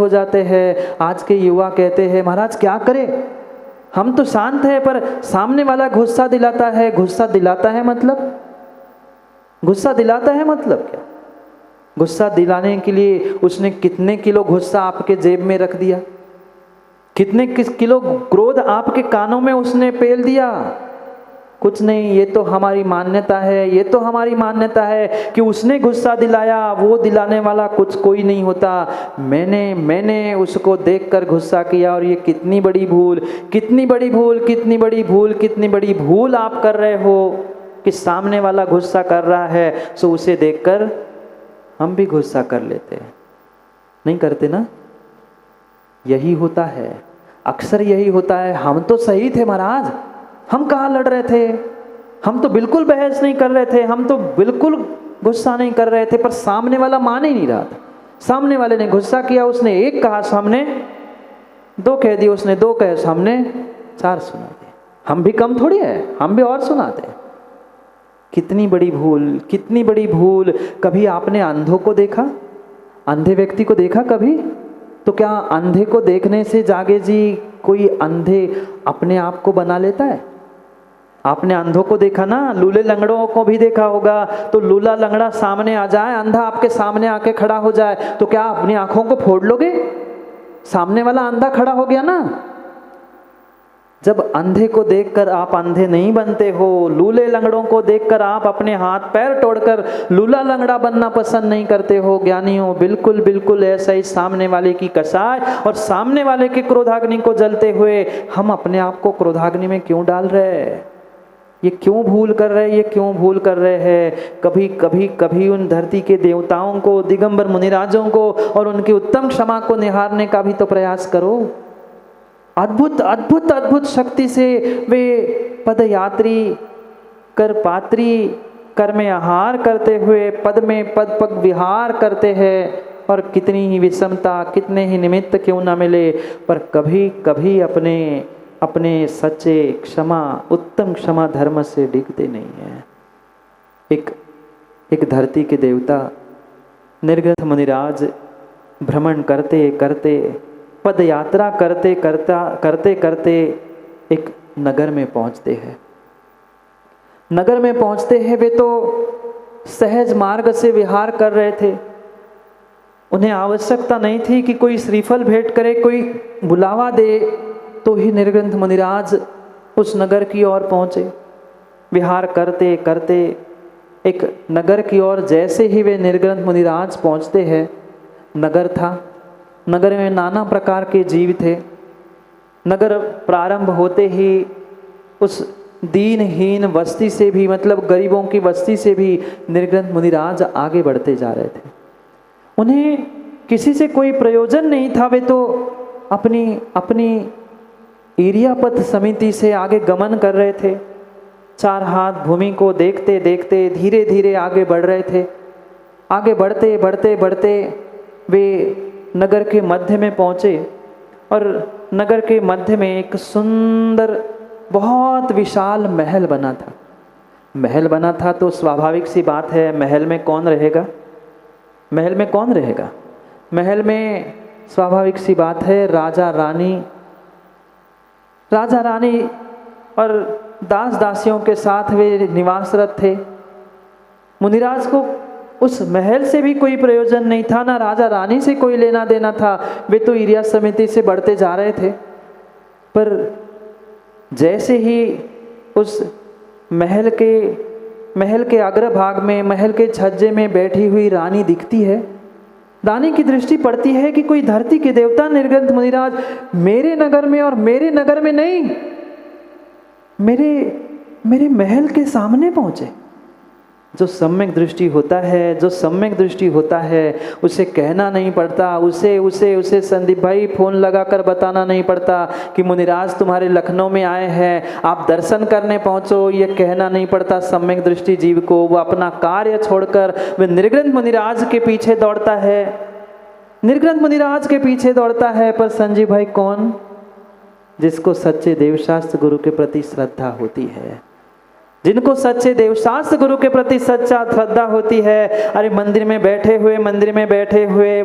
Speaker 1: जाते हैं। आज के युवा कहते हैं, महाराज क्या करें, हम तो शांत है पर सामने वाला गुस्सा दिलाता है। गुस्सा दिलाता है मतलब क्या? गुस्सा दिलाने के लिए उसने कितने किलो गुस्सा आपके जेब में रख दिया, कितने किलो क्रोध आपके कानों में उसने पेल दिया? कुछ नहीं। ये तो हमारी मान्यता है कि उसने गुस्सा दिलाया, वो दिलाने वाला कोई नहीं होता। मैंने उसको देखकर गुस्सा किया, और ये कितनी बड़ी भूल आप कर रहे हो कि सामने वाला गुस्सा कर रहा है, सो उसे देखकर हम भी गुस्सा कर लेते हैं। नहीं करते ना? यही होता है, अक्सर यही होता है। हम तो सही थे महाराज, हम कहाँ लड़ रहे थे, हम तो बिल्कुल बहस नहीं कर रहे थे, हम तो बिल्कुल गुस्सा नहीं कर रहे थे, पर सामने वाला मान ही नहीं रहा था। सामने वाले ने गुस्सा किया, उसने एक कहा, सामने दो कह दिए, उसने दो कहे, सामने चार सुना दिए। हम भी कम थोड़ी है, हम भी और सुनाते हैं। कितनी बड़ी भूल। कभी आपने अंधों को देखा, अंधे व्यक्ति को देखा कभी? तो क्या अंधे को देखने से जागे जी कोई अंधे अपने आप को बना लेता है? आपने अंधों को देखा ना, लूले लंगड़ों को भी देखा होगा। तो लूला लंगड़ा सामने आ जाए, अंधा आपके सामने आके खड़ा हो जाए, तो क्या अपनी आंखों को फोड़ लोगे? सामने वाला अंधा खड़ा हो गया ना। जब अंधे को देखकर आप अंधे नहीं बनते हो, लूले लंगड़ों को देखकर आप अपने हाथ पैर तोड़कर लूला लंगड़ा बनना पसंद नहीं करते हो ज्ञानियों, बिल्कुल ऐसा ही सामने वाले की कसाय और सामने वाले के क्रोधाग्नि को जलते हुए हम अपने आप को क्रोधाग्नि में क्यों डाल रहे हैं? ये क्यों भूल कर रहे हैं? कभी उन धरती के देवताओं को, दिगंबर मुनिराजों को और उनकी उत्तम क्षमा को निहारने का भी तो प्रयास करो। अद्भुत शक्ति से वे पदयात्री कर पात्री कर में आहार करते हुए पद में पग विहार करते हैं। और कितनी ही विषमता, कितने ही निमित्त क्यों ना मिले, पर कभी अपने सच्चे क्षमा, उत्तम क्षमा धर्म से डिगते नहीं हैं। एक धरती के देवता निर्ग्रंथ मुनिराज भ्रमण करते पद यात्रा करते एक नगर में पहुंचते हैं। वे तो सहज मार्ग से विहार कर रहे थे। उन्हें आवश्यकता नहीं थी कि कोई श्रीफल भेंट करे, कोई बुलावा दे, तो ही निर्ग्रंथ मुनिराज उस नगर की ओर पहुंचे। विहार करते एक नगर की ओर जैसे ही वे निर्ग्रंथ मुनिराज पहुंचते हैं, नगर में नाना प्रकार के जीव थे। नगर प्रारंभ होते ही उस दीनहीन बस्ती से भी, मतलब गरीबों की बस्ती से भी निर्ग्रंथ मुनिराज आगे बढ़ते जा रहे थे। उन्हें किसी से कोई प्रयोजन नहीं था। वे तो अपनी इरियापथ समिति से आगे गमन कर रहे थे। चार हाथ भूमि को देखते धीरे धीरे आगे बढ़ रहे थे। आगे बढ़ते वे नगर के मध्य में पहुँचे, और नगर के मध्य में एक सुंदर बहुत विशाल महल बना था। तो स्वाभाविक सी बात है, महल में कौन रहेगा? महल में स्वाभाविक सी बात है, राजा रानी और दास दासियों के साथ वे निवासरत थे। मुनिराज को उस महल से भी कोई प्रयोजन नहीं था, ना राजा रानी से कोई लेना देना था। वे तो इरिया समिति से बढ़ते जा रहे थे। पर जैसे ही उस महल के अग्रभाग में, महल के छज्जे में बैठी हुई रानी दिखती है, रानी की दृष्टि पड़ती है कि कोई धरती के देवता निर्ग्रंथ मुनिराज मेरे नगर में, और मेरे नगर में नहीं, मेरे महल के सामने पहुंचे। जो सम्यक दृष्टि होता है, जो सम्यक दृष्टि होता है, उसे कहना नहीं पड़ता, उसे उसे उसे संदीप भाई फ़ोन लगाकर बताना नहीं पड़ता कि मुनिराज तुम्हारे लखनऊ में आए हैं, आप दर्शन करने पहुँचो, ये कहना नहीं पड़ता सम्यक दृष्टि जीव को। वो अपना कार्य छोड़कर वह निर्ग्रंथ मुनिराज के पीछे दौड़ता है, निर्ग्रंथ मुनिराज के पीछे दौड़ता है। पर संजीव भाई कौन? जिसको सच्चे देवशास्त्र गुरु के प्रति श्रद्धा होती है, जिनको सच्चे देवशास्त्र गुरु के प्रति सच्चा श्रद्धा होती है। अरे मंदिर में बैठे हुए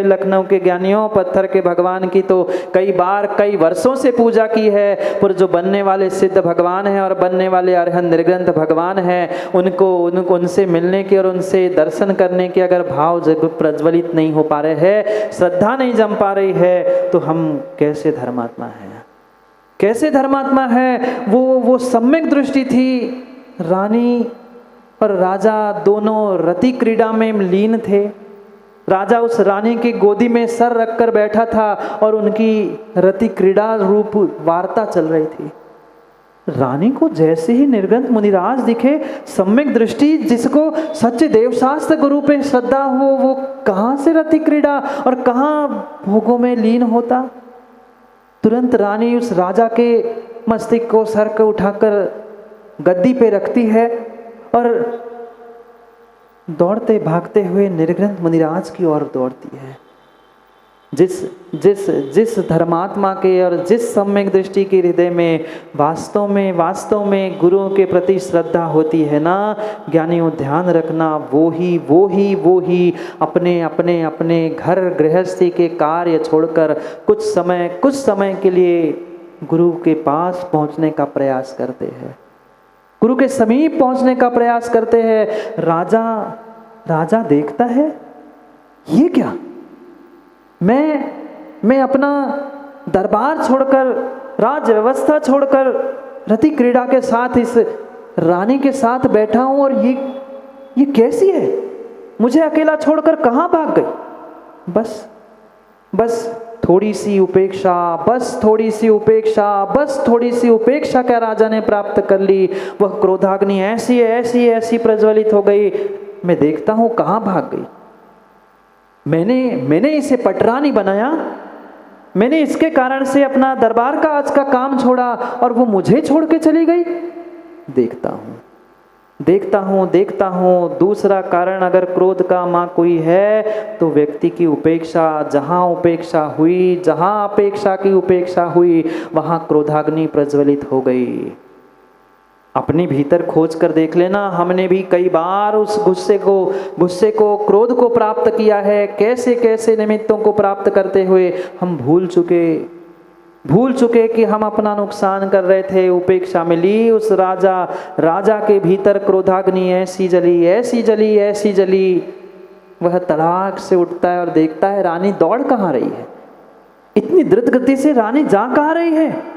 Speaker 1: लखनऊ के ज्ञानियों, पत्थर के भगवान की तो कई बार कई वर्षों से पूजा की है, पर जो बनने वाले सिद्ध भगवान हैं और बनने वाले अरहंत निर्ग्रंथ भगवान हैं, उनको उनसे मिलने के और उनसे दर्शन करने के अगर भाव प्रज्वलित नहीं हो पा रहे हैं, श्रद्धा नहीं जम पा रही है, तो हम कैसे धर्मात्मा हैं? कैसे धर्मात्मा है? वो सम्यक दृष्टि थी। रानी और राजा दोनों रति क्रीड़ा में लीन थे। राजा उस रानी की गोदी में सर रखकर बैठा था और उनकी रति क्रीड़ा रूप वार्ता चल रही थी। रानी को जैसे ही निर्ग्रंथ मुनिराज दिखे, सम्यक दृष्टि जिसको सच्चे देवशास्त्र गुरु पे श्रद्धा हो, वो कहाँ से रति क्रीड़ा और कहाँ भोगों में लीन होता। तुरंत रानी उस राजा के मस्तिष्क को, सर को उठाकर गद्दी पे रखती है और दौड़ते भागते हुए निर्ग्रंथ मुनिराज की ओर दौड़ती है। जिस धर्मात्मा के और जिस सम्यक दृष्टि के हृदय में वास्तव में गुरुओं के प्रति श्रद्धा होती है ना, ज्ञानियों ध्यान रखना, वो ही अपने घर गृहस्थी के कार्य छोड़कर कुछ समय के लिए गुरु के पास पहुंचने का प्रयास करते हैं, गुरु के समीप पहुंचने का प्रयास करते हैं। राजा देखता है, ये क्या? मैं अपना दरबार छोड़कर, राज व्यवस्था छोड़कर रति क्रीड़ा के साथ इस रानी के साथ बैठा हूं और ये कैसी है? मुझे अकेला छोड़कर कहाँ भाग गई? बस थोड़ी सी उपेक्षा क्या राजा ने प्राप्त कर ली। वह क्रोधाग्नि ऐसी प्रज्वलित हो गई, मैं देखता हूं कहाँ भाग गई। मैंने इसे पटरानी बनाया, मैंने इसके कारण से अपना दरबार का आज का काम छोड़ा और वो मुझे छोड़ के चली गई। देखता हूँ दूसरा कारण अगर क्रोध का माँ कोई है तो व्यक्ति की उपेक्षा, जहाँ अपेक्षा की उपेक्षा हुई वहाँ क्रोधाग्नि प्रज्वलित हो गई। अपने भीतर खोज कर देख लेना, हमने भी कई बार उस गुस्से को, क्रोध को प्राप्त किया है। कैसे निमित्तों को प्राप्त करते हुए हम भूल चुके कि हम अपना नुकसान कर रहे थे। उपेक्षा मिली, उस राजा के भीतर क्रोधाग्नि ऐसी जली, वह तड़ाक से उठता है और देखता है रानी दौड़ कहाँ रही है। इतनी द्रुत गति से रानी जा कहाँ रही है?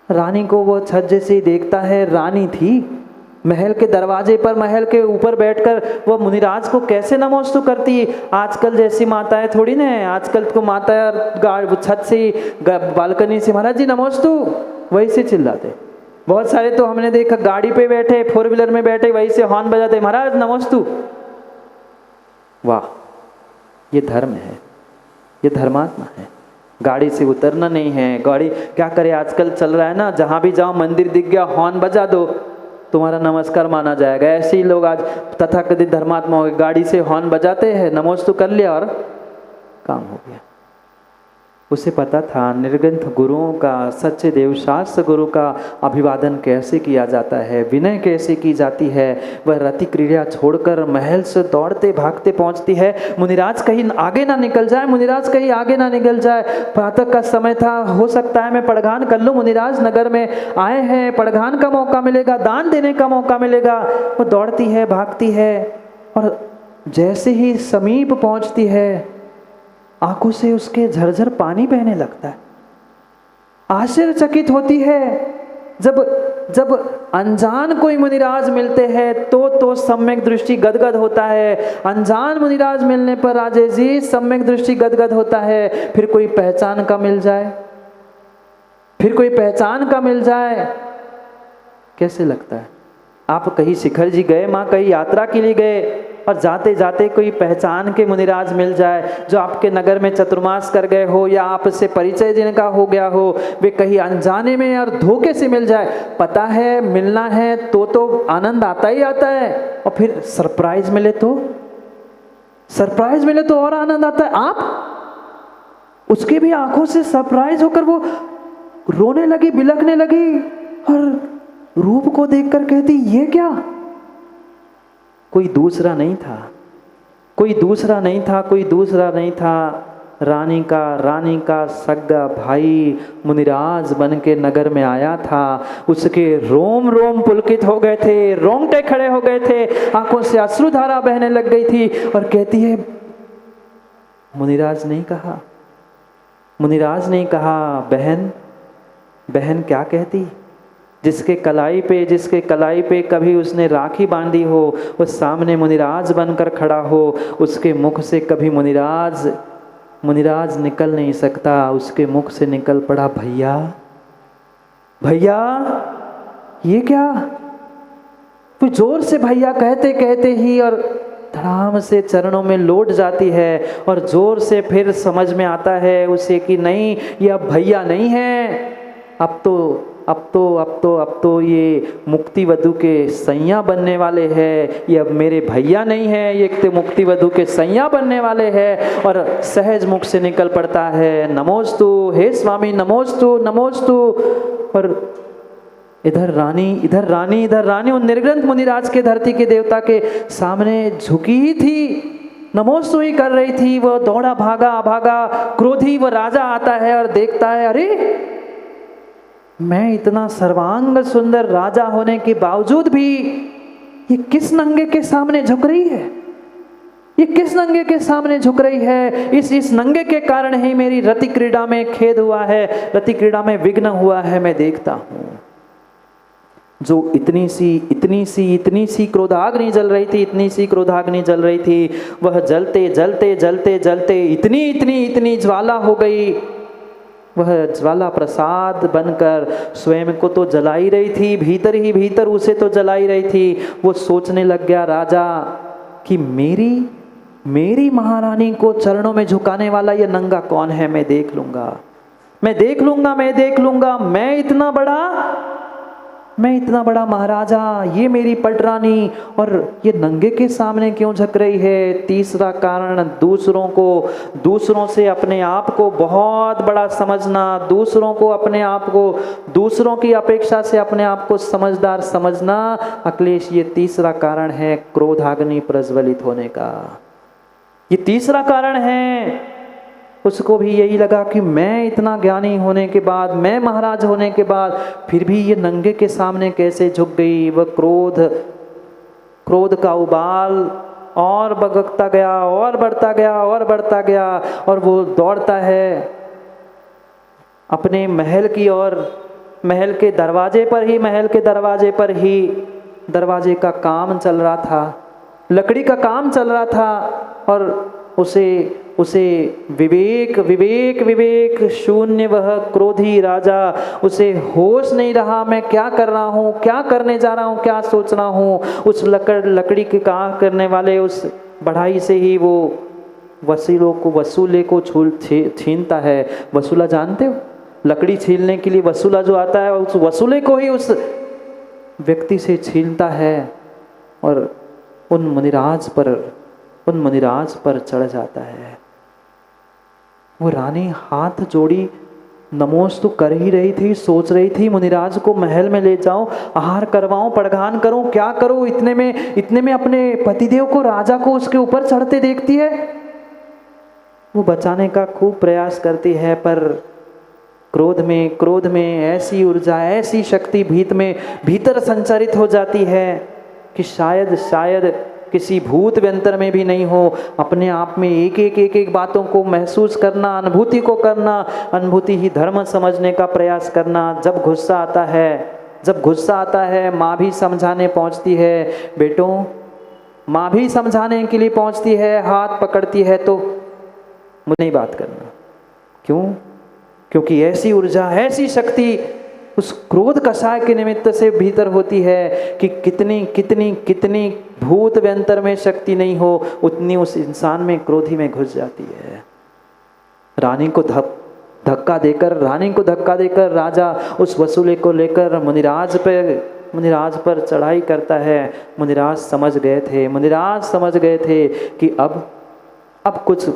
Speaker 1: रानी को वो छज्जे से ही देखता है, रानी थी महल के दरवाजे पर, महल के ऊपर बैठकर वह मुनिराज को कैसे नमोस्तु करती। आजकल जैसी माताएं थोड़ी ना है, आजकल तो माता छत से बालकनी से महाराज जी नमोस्तु वही से चिल्लाते। बहुत सारे तो हमने देखा गाड़ी पे बैठे, 4 व्हीलर में बैठे, वही से हॉर्न बजाते, महाराज नमोस्तु। वाह, ये धर्म है, ये धर्मात्मा है। गाड़ी से उतरना नहीं है। गाड़ी क्या करे, आजकल चल रहा है ना, जहाँ भी जाओ मंदिर दिख गया हॉर्न बजा दो, तुम्हारा नमस्कार माना जाएगा। ऐसे ही लोग आज तथाकथित धर्मात्मा हो गए, गाड़ी से हॉर्न बजाते हैं, नमोस्तु कर लिया और काम हो गया। उसे पता था निर्ग्रंथ गुरुओं का, सच्चे देवशास्त्र गुरु का अभिवादन कैसे किया जाता है, विनय कैसे की जाती है। वह रति क्रिया छोड़कर महल से दौड़ते भागते पहुंचती है। मुनिराज कहीं आगे ना निकल जाए, प्रातः का समय था, हो सकता है मैं पड़घान कर लूँ, मुनिराज नगर में आए हैं, पड़घान का मौका मिलेगा, दान देने का मौका मिलेगा। वो दौड़ती है, भागती है और जैसे ही समीप पहुंचती है आंखों से उसके झरझर पानी बहने लगता है। आश्चर्यचकित होती है। जब अनजान कोई मुनिराज मिलते हैं तो सम्यक दृष्टि गदगद होता है। अनजान मुनिराज मिलने पर राजेश जी सम्यक दृष्टि गदगद होता है। फिर कोई पहचान का मिल जाए कैसे लगता है? आप कहीं शिखर जी गए, माँ कहीं यात्रा के लिए गए, और जाते जाते कोई पहचान के मुनिराज मिल जाए जो आपके नगर में चतुर्मास कर गए हो या आपसे परिचय जिनका हो गया हो, वे कहीं अनजाने में और धोखे से मिल जाए। पता है मिलना है तो आनंद आता ही आता है, और फिर सरप्राइज मिले तो और आनंद आता है। आप उसके भी आंखों से सरप्राइज होकर वो रोने लगी, बिलखने लगी, और रूप को देखकर कहती ये क्या? कोई दूसरा नहीं था, रानी का सगा भाई मुनिराज बन के नगर में आया था। उसके रोम रोम पुलकित हो गए थे, रोंगटे खड़े हो गए थे, आंखों से अश्रुधारा बहने लग गई थी, और कहती है मुनिराज नहीं कहा। बहन क्या कहती? जिसके कलाई पे कभी उसने राखी बांधी हो, उस सामने मुनिराज बनकर खड़ा हो, उसके मुख से कभी मुनिराज निकल नहीं सकता, उसके मुख से निकल पड़ा भैया। ये क्या? वो जोर से भैया कहते कहते ही और धड़ाम से चरणों में लौट जाती है, और जोर से फिर समझ में आता है उसे कि नहीं, ये अब भैया नहीं है, अब तो ये मुक्ति वधु के सैया बनने वाले हैं। ये अब मेरे भैया नहीं है, ये तो मुक्ति वधु के सैया बनने वाले हैं। और सहज मुख से निकल पड़ता है नमोस्तु, हे स्वामी नमोस्तु। और इधर रानी उन निर्ग्रंथ मुनिराज के, धरती के देवता के सामने झुकी ही थी, नमोस्तु ही कर रही थी। वो दौड़ा भागा क्रोधी वो राजा आता है और देखता है, अरे मैं इतना सर्वांग सुंदर राजा होने के बावजूद भी ये किस नंगे के सामने झुक रही है? इस नंगे के कारण ही मेरी रति क्रीड़ा में खेद हुआ है, रति क्रीड़ा में विघ्न हुआ है। मैं देखता हूँ जो इतनी सी क्रोधाग्नि जल रही थी, वह जलते इतनी ज्वाला हो गई। वह ज्वाला प्रसाद बनकर स्वयं को तो जला ही रही थी, भीतर ही भीतर उसे तो जला ही रही थी। वो सोचने लग गया राजा कि मेरी महारानी को चरणों में झुकाने वाला ये नंगा कौन है? मैं देख लूंगा। मैं इतना बड़ा महाराजा, ये मेरी पटरानी, और ये नंगे के सामने क्यों झुक रही है? तीसरा कारण, दूसरों से अपने आप को बहुत बड़ा समझना, दूसरों की अपेक्षा से अपने आप को समझदार समझना। अखिलेश, ये तीसरा कारण है क्रोधाग्नि प्रज्वलित होने का। ये तीसरा कारण है। उसको भी यही लगा कि मैं इतना ज्ञानी होने के बाद, मैं महाराज होने के बाद, फिर भी ये नंगे के सामने कैसे झुक गई? वह क्रोध का उबाल और भगकता गया और बढ़ता गया, और वो दौड़ता है अपने महल की ओर। महल के दरवाजे पर ही दरवाजे का काम चल रहा था, लकड़ी का काम चल रहा था, और उसे विवेक शून्य वह क्रोधी राजा, उसे होश नहीं रहा मैं क्या कर रहा हूँ, क्या करने जा रहा हूँ, क्या सोच रहा हूँ। उस लकड़ी के काम करने वाले उस बढ़ाई से ही वो वसूले को छीनता है। वसूला जानते हो? लकड़ी छीलने के लिए वसूला जो आता है, उस वसूले को ही उस व्यक्ति से छीनता है और उन मुनिराज पर चढ़ जाता है। वो रानी हाथ जोड़ी नमोस्तु कर ही रही थी, सोच रही थी मुनिराज को महल में ले जाऊं, आहार करवाऊं, पड़घान करूं, क्या करूं। इतने में अपने पतिदेव को, राजा को उसके ऊपर चढ़ते देखती है। वो बचाने का खूब प्रयास करती है, पर क्रोध में ऐसी ऊर्जा, ऐसी शक्ति भीतर संचारित हो जाती है कि शायद किसी भूत व्यंतर में भी नहीं हो। अपने आप में एक बातों को महसूस करना, अनुभूति को करना, अनुभूति ही धर्म समझने का प्रयास करना। जब गुस्सा आता है माँ भी समझाने पहुँचती है, बेटों, माँ भी समझाने के लिए पहुँचती है, हाथ पकड़ती है, तो मुझे नहीं बात करना। क्यों? क्योंकि ऐसी ऊर्जा, ऐसी शक्ति उस क्रोध कषाय के निमित्त से भीतर होती है कि कितनी कितनी कितनी भूत व्यंतर में शक्ति नहीं हो उतनी उस इंसान में क्रोधी में घुस जाती है। रानी को धक्का देकर राजा उस वसूले को लेकर मुनिराज पर चढ़ाई करता है। मुनिराज समझ गए थे कि अब कुछ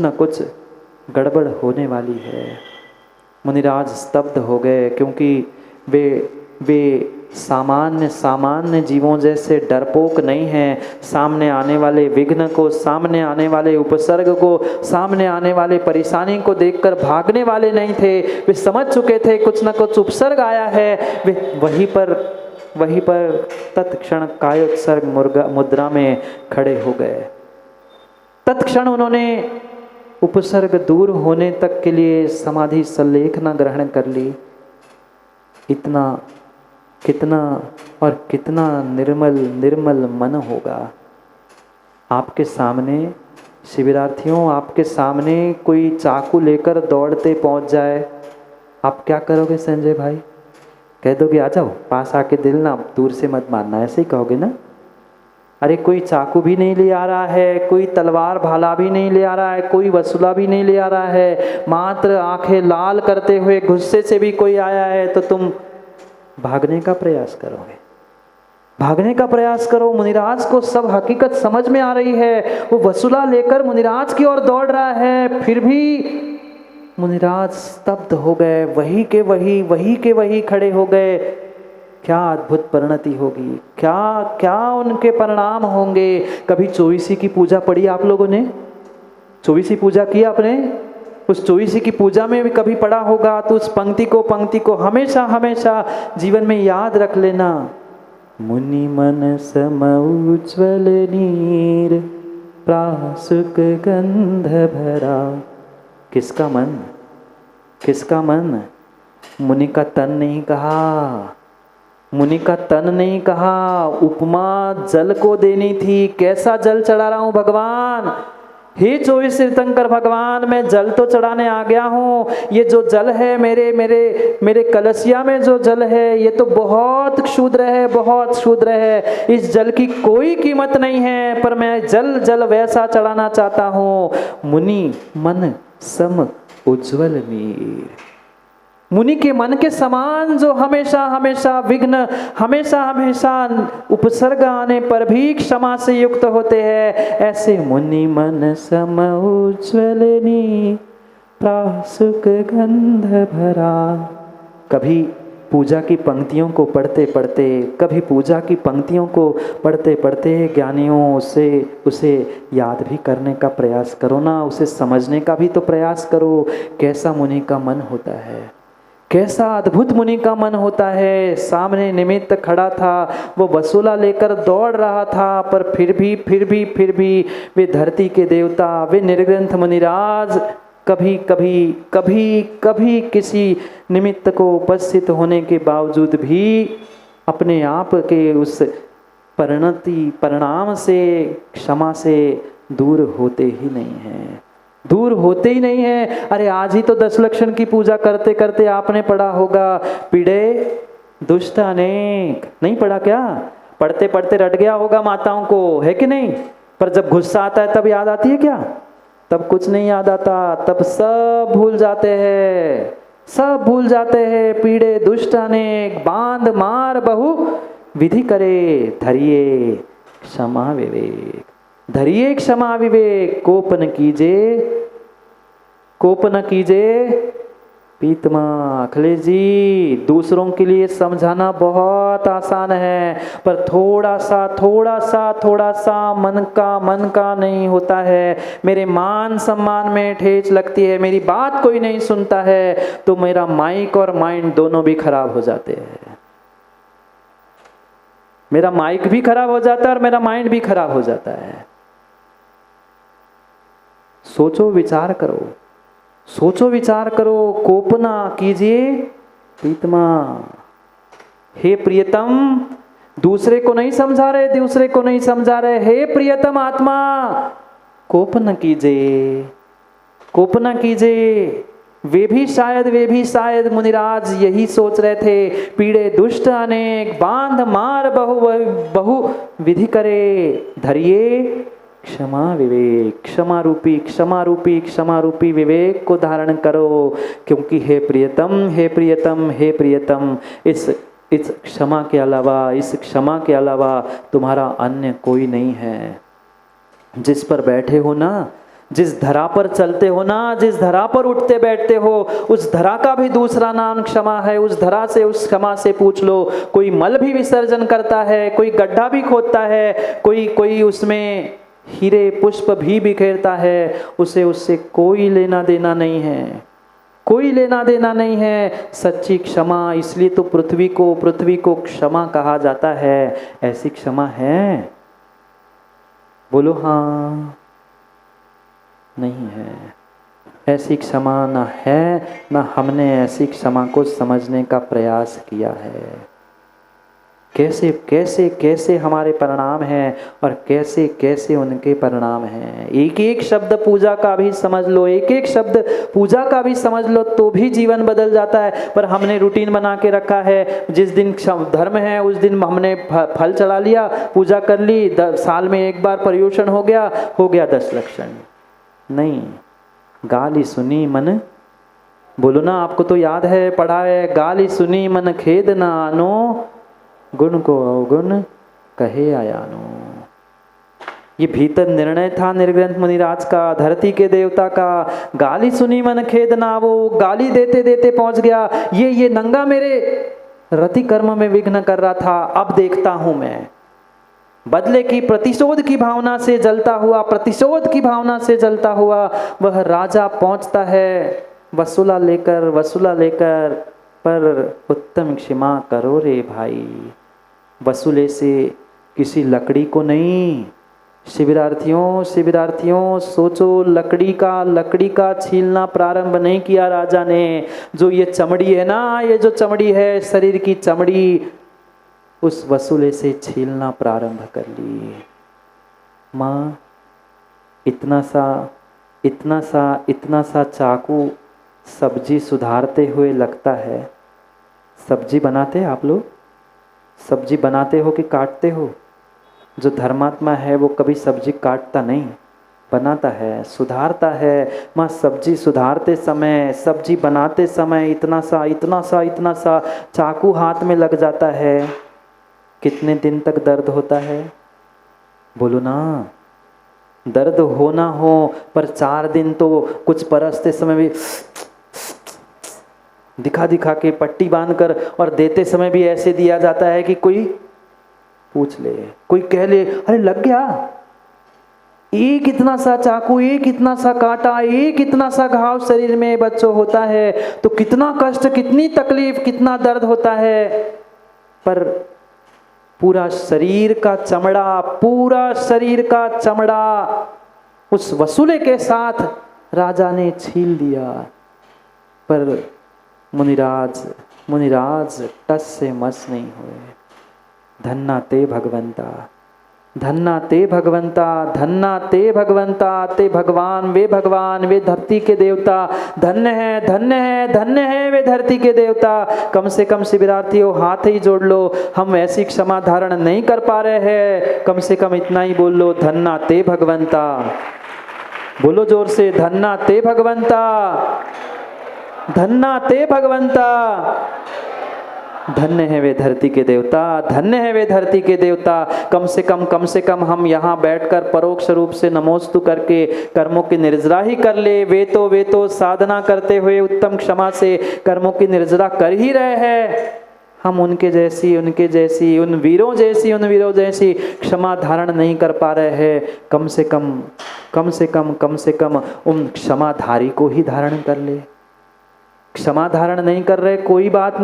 Speaker 1: न कुछ गड़बड़ होने वाली है। मुनिराज स्तब्ध हो गए, क्योंकि वे सामान्य जीवों जैसे डरपोक नहीं हैं। सामने आने वाले विघ्न को, सामने आने वाले उपसर्ग को, सामने आने वाले परेशानी को देखकर भागने वाले नहीं थे। वे समझ चुके थे कुछ न कुछ उपसर्ग आया है। वे वहीं पर तत्क्षण कायोत्सर्ग मुद्रा में खड़े हो गए। तत्क्षण उन्होंने उपसर्ग दूर होने तक के लिए समाधि संलेखना ग्रहण कर ली। कितना निर्मल मन होगा। आपके सामने शिविरार्थियों, आपके सामने कोई चाकू लेकर दौड़ते पहुंच जाए, आप क्या करोगे संजय भाई? कह दोगे आ जाओ, पास आके दिल ना, दूर से मत मारना, ऐसे ही कहोगे ना? अरे कोई चाकू भी नहीं ले आ रहा है, कोई तलवार भाला भी नहीं ले आ रहा है, कोई वसूला भी नहीं ले आ रहा है, मात्र आंखें लाल करते हुए गुस्से से भी कोई आया है, तो तुम भागने का प्रयास करोगे। भागने का प्रयास करो। मुनिराज को सब हकीकत समझ में आ रही है। वो वसूला लेकर मुनिराज की ओर दौड़ रहा है, फिर भी मुनिराज स्तब्ध हो गए, वही के वही खड़े हो गए। क्या अद्भुत परिणति होगी, क्या उनके परिणाम होंगे। कभी चौबीसी की पूजा पढ़ी आप लोगों ने? चौबीसी पूजा की आपने? उस चौबीसी की पूजा में भी कभी पढ़ा होगा, तो उस पंक्ति को हमेशा जीवन में याद रख लेना। मुनि मन सम उज्ज्वल नीर प्रासुक गंध भरा। किसका मन? मुनि का तन नहीं कहा, उपमा जल को देनी थी। कैसा जल चढ़ा रहा हूं भगवान? हे 24 तीर्थंकर भगवान, मैं जल तो चढ़ाने आ गया हूँ। ये जो जल है मेरे कलसिया में जो जल है, ये तो बहुत क्षुद्र है। इस जल की कोई कीमत नहीं है, पर मैं जल वैसा चढ़ाना चाहता हूँ। मुनि मन सम उज्ज्वल नीर। मुनि के मन के समान जो हमेशा विघ्न, हमेशा उपसर्ग आने पर भी क्षमा से युक्त होते हैं, ऐसे मुनि मन सम उज्ज्वल नीर प्रासुक गंध भरा। कभी पूजा की पंक्तियों को पढ़ते ज्ञानियों उसे याद भी करने का प्रयास करो ना, उसे समझने का भी तो प्रयास करो। कैसा मुनि का मन होता है, कैसा अद्भुत मुनि का मन होता है। सामने निमित्त खड़ा था, वो वसूला लेकर दौड़ रहा था, पर फिर भी वे धरती के देवता, वे निर्ग्रंथ मुनिराज कभी किसी निमित्त को उपस्थित होने के बावजूद भी अपने आप के उस परिणाम से, क्षमा से दूर होते ही नहीं है। अरे आज ही तो 10 लक्षण की पूजा करते करते आपने पढ़ा होगा, पीड़े दुष्ट अनेक। नहीं पढ़ा क्या? पढ़ते पढ़ते रट गया होगा माताओं को, है कि नहीं? पर जब गुस्सा आता है तब याद आती है क्या? तब कुछ नहीं याद आता, तब सब भूल जाते हैं। पीड़े दुष्ट अनेक, बांध मार बहु विधि करे, धरिए क्षमा विवेक। कोप न कीजे पीतमा। अखिलेश जी, दूसरों के लिए समझाना बहुत आसान है, पर थोड़ा सा मन का नहीं होता है। मेरे मान सम्मान में ठेस लगती है, मेरी बात कोई नहीं सुनता है, तो मेरा माइक और माइंड दोनों भी खराब हो जाते हैं। मेरा माइक भी खराब हो जाता है और मेरा माइंड भी खराब हो जाता है। सोचो विचार करो। कोपना कीजिए प्रीतमा। हे प्रियतम, दूसरे को नहीं समझा रहे, हे प्रियतम आत्मा, कोप न कीजिए। वे भी शायद मुनिराज यही सोच रहे थे, पीड़े दुष्ट अनेक, बांध मार बहु विधि करे, धरिए क्षमा विवेक। क्षमा रूपी विवेक को धारण करो, क्योंकि हे प्रियतम, इस क्षमा के अलावा तुम्हारा अन्य कोई नहीं है। जिस पर बैठे हो ना, जिस धरा पर चलते हो ना, जिस धरा पर उठते बैठते हो, उस धरा का भी दूसरा नाम क्षमा है। उस धरा से, उस क्षमा से पूछ लो। कोई मल भी विसर्जन करता है, कोई गड्ढा भी खोदता है, कोई उसमें हीरे पुष्प भी बिखेरता है, उससे कोई लेना देना नहीं है, कोई लेना देना नहीं है। सच्ची क्षमा, इसलिए तो पृथ्वी को क्षमा कहा जाता है। ऐसी क्षमा है? बोलो हाँ। नहीं है। ऐसी क्षमा ना है, ना हमने ऐसी क्षमा को समझने का प्रयास किया है। कैसे कैसे कैसे हमारे परिणाम हैं और कैसे कैसे उनके परिणाम हैं। एक एक शब्द पूजा का भी समझ लो, एक एक शब्द पूजा का भी समझ लो तो भी जीवन बदल जाता है। पर हमने रूटीन बना के रखा है, जिस दिन धर्म है उस दिन हमने फल चढ़ा लिया, पूजा कर ली, साल में एक बार पर्युषण हो गया 10 लक्षण। नहीं, गाली सुनी मन, बोलो ना, आपको तो याद है, पढ़ा है, गाली सुनी मन खेद ना आनो, गुण को अवगुण कहे आयानो। ये भीतर निर्णय था निर्ग्रंथ मुनिराज का, धरती के देवता का। गाली सुनी मन खेद ना, वो गाली देते देते पहुंच गया, ये नंगा मेरे रति कर्म में विघ्न कर रहा था, अब देखता हूं मैं। बदले की प्रतिशोध की भावना से जलता हुआ वह राजा पहुंचता है वसूला लेकर, पर उत्तम क्षमा करो रे भाई। वसूले से किसी लकड़ी को नहीं। शिविरार्थियों सोचो, लकड़ी का छीलना प्रारंभ नहीं किया राजा ने। जो ये चमड़ी है ना, ये जो चमड़ी है, शरीर की चमड़ी, उस वसूले से छीलना प्रारंभ कर ली। माँ, इतना सा चाकू सब्जी सुधारते हुए लगता है। सब्जी बनाते हैं आप लोग? सब्जी बनाते हो कि काटते हो? जो धर्मात्मा है वो कभी सब्जी काटता नहीं, बनाता है, सुधारता है। माँ, सब्जी सुधारते समय, सब्जी बनाते समय इतना सा चाकू हाथ में लग जाता है। कितने दिन तक दर्द होता है? बोलो ना। दर्द हो ना हो, पर 4 दिन तो कुछ परसते समय भी दिखा के पट्टी बांधकर, और देते समय भी ऐसे दिया जाता है कि कोई पूछ ले, कोई कह ले, अरे लग गया। एक इतना सा चाकू, एक इतना सा कांटा, एक इतना सा घाव शरीर में बच्चों होता है तो कितना कष्ट, कितनी तकलीफ, कितना दर्द होता है। पर पूरा शरीर का चमड़ा उस वसूले के साथ राजा ने छील दिया। पर मुनिराज टस से मस नहीं हुए। धन्ना ते भगवंता, ते भगवान, वे धरती के देवता। धन्य है वे धरती के देवता। कम से कम शिविरार्थियों, हाथ ही जोड़ लो। हम ऐसी क्षमा धारण नहीं कर पा रहे हैं, कम से कम इतना ही बोल लो, धन्ना ते भगवंता। बोलो जोर से, धन्ना ते भगवंता, धन्य है वे धरती के देवता। कम से कम हम यहाँ बैठकर परोक्ष रूप से नमोस्तु करके कर्मों की निर्जरा ही कर ले। वे तो साधना करते हुए उत्तम क्षमा से कर्मों की निर्जरा कर ही रहे हैं। हम उनके जैसी, उन वीरों जैसी क्षमा धारण नहीं कर पा रहे हैं। कम से कम उन क्षमाधारी को ही धारण कर ले। क्षमा धारण नहीं कर रहे, कोई बात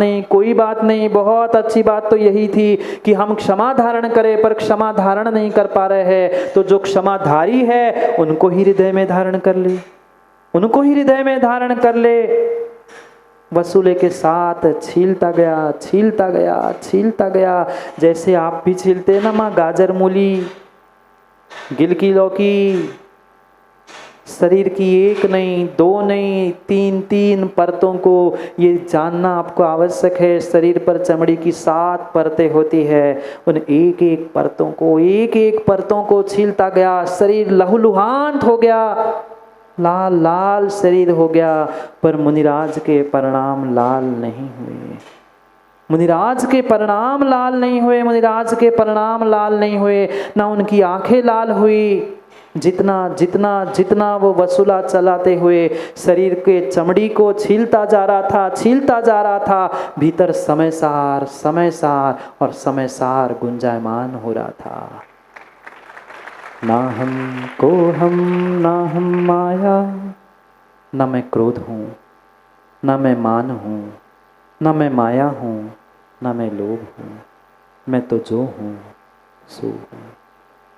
Speaker 1: नहीं। बहुत अच्छी बात तो यही थी कि हम क्षमा धारण करें, पर क्षमा धारण नहीं कर पा रहे हैं। तो जो क्षमाधारी है उनको ही हृदय में धारण कर ले। वसूले के साथ छीलता गया, जैसे आप भी छीलते ना माँ, गाजर, मूली, गिल की लौकी, शरीर की एक नहीं, दो नहीं, तीन तीन परतों को ये जानना आपको आवश्यक है। शरीर पर चमड़ी की 7 परतें होती है, उन एक एक परतों को छीलता गया, शरीर लहूलुहान हो गया, लाल लाल शरीर हो गया। पर मुनिराज के परिणाम लाल नहीं हुए, मुनिराज के परिणाम लाल नहीं हुए, मुनिराज के परिणाम लाल नहीं हुए, ना उनकी आंखें लाल हुई। जितना जितना जितना वो वसूला चलाते हुए शरीर के चमड़ी को छीलता जा रहा था, भीतर समय सार और समय सार गुंजायमान हो रहा था। ना हम को हम, ना हम माया, न मैं क्रोध हूँ, न मैं मान हूँ, न मैं माया हूँ, न मैं लोभ हूँ, मैं तो जो हूँ सो हूँ,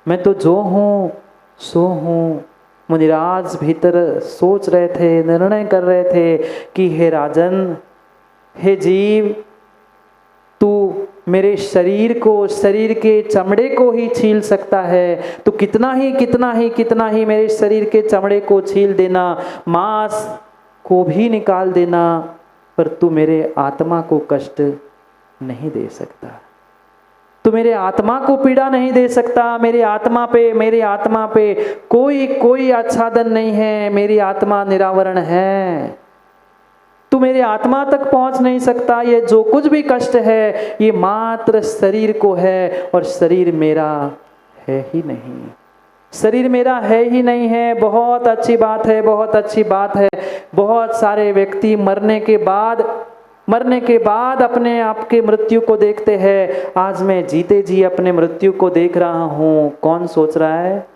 Speaker 1: मैं तो जो हूँ सो हूँ। मुनिराज भीतर सोच रहे थे, निर्णय कर रहे थे कि हे राजन, हे जीव, तू मेरे शरीर को, शरीर के चमड़े को ही छील सकता है, तो कितना ही मेरे शरीर के चमड़े को छील देना, मांस को भी निकाल देना, पर तू मेरे आत्मा को कष्ट नहीं दे सकता, तू मेरे आत्मा को पीड़ा नहीं दे सकता। मेरे आत्मा पे कोई आच्छादन नहीं है, मेरी आत्मा निरावरण है, तू मेरे आत्मा तक पहुंच नहीं सकता। ये जो कुछ भी कष्ट है ये मात्र शरीर को है, और शरीर मेरा है ही नहीं, शरीर मेरा है ही नहीं है। बहुत अच्छी बात है, बहुत अच्छी बात है। बहुत सारे व्यक्ति मरने के बाद अपने आप के मृत्यु को देखते हैं। आज मैं जीते जी अपने मृत्यु को देख रहा हूँ। कौन सोच रहा है?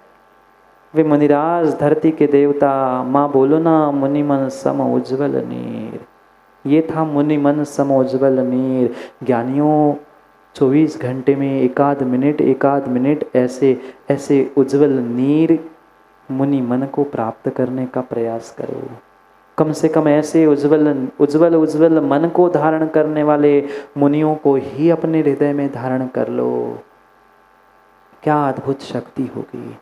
Speaker 1: वे मुनिराज, धरती के देवता। माँ बोलो ना, मुनि मन सम उज्ज्वल नीर। ये था मुनि मन सम उज्ज्वल नीर। ज्ञानियों, 24 घंटे में एक आध मिनट ऐसे उज्ज्वल नीर मुनि मन को प्राप्त करने का प्रयास करो। कम से कम ऐसे उज्ज्वल मन को धारण करने वाले मुनियों को ही अपने हृदय में धारण कर लो। क्या अद्भुत शक्ति होगी,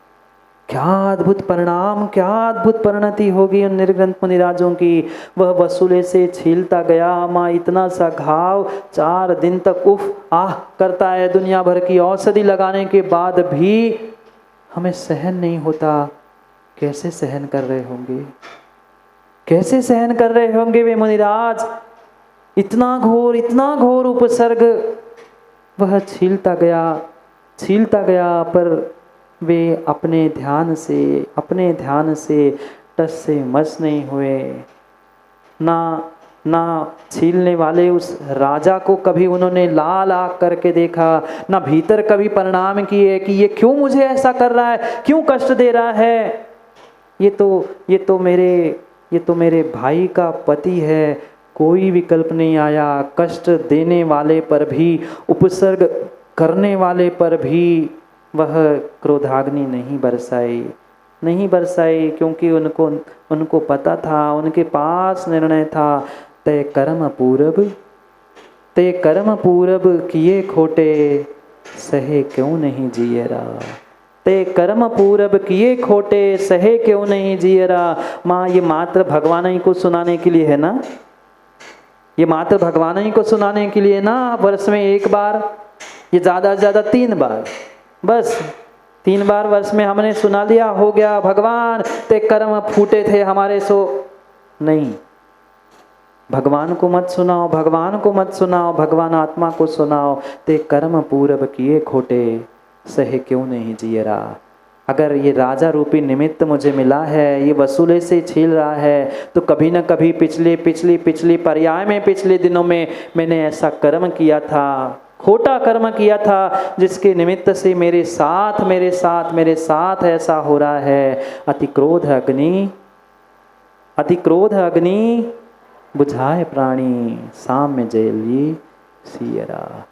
Speaker 1: क्या अद्भुत परिणाम, क्या अद्भुत परिणति होगी उन निर्ग्रंथ मुनिराजों की। वह वसूले से छीलता गया। माँ, इतना सा घाव 4 दिन तक उफ आह करता है, दुनिया भर की औषधि लगाने के बाद भी हमें सहन नहीं होता। कैसे सहन कर रहे होंगे, कैसे सहन कर रहे होंगे वे मुनिराज। इतना घोर उपसर्ग वह छीलता गया, पर वे अपने ध्यान से टस से मस नहीं हुए। ना छीलने वाले उस राजा को कभी उन्होंने लाल आँख करके देखा, ना भीतर कभी परिणाम किए कि ये क्यों मुझे ऐसा कर रहा है, क्यों कष्ट दे रहा है। ये तो मेरे भाई का पति है। कोई विकल्प नहीं आया। कष्ट देने वाले पर भी, उपसर्ग करने वाले पर भी वह क्रोधाग्नि नहीं बरसाई, क्योंकि उनको पता था, उनके पास निर्णय था। तय कर्म पूरब किए खोटे, सहे क्यों नहीं जियरा। ते कर्म पूरब किए खोटे, सहे क्यों नहीं जियरा। माँ, ये मात्र भगवान ही को सुनाने के लिए है ना, ये मात्र भगवान ही को सुनाने के लिए ना। वर्ष में 1 बार, ये ज़्यादा से ज़्यादा 3 बार, बस 3 बार वर्ष में हमने सुना लिया, हो गया। भगवान ते कर्म फूटे थे हमारे, सो नहीं, भगवान को मत सुनाओ, भगवान आत्मा को सुनाओ। ते कर्म पूरब किए खोटे, सहे क्यों नहीं जियरा। अगर ये राजा रूपी निमित्त मुझे मिला है, ये वसूले से छील रहा है, तो कभी न कभी पिछली पर्याय में, पिछले दिनों में मैंने ऐसा कर्म किया था, खोटा कर्म किया था, जिसके निमित्त से मेरे साथ ऐसा हो रहा है। अतिक्रोध अग्नि बुझाए प्राणी, साम्य जयली सियरा।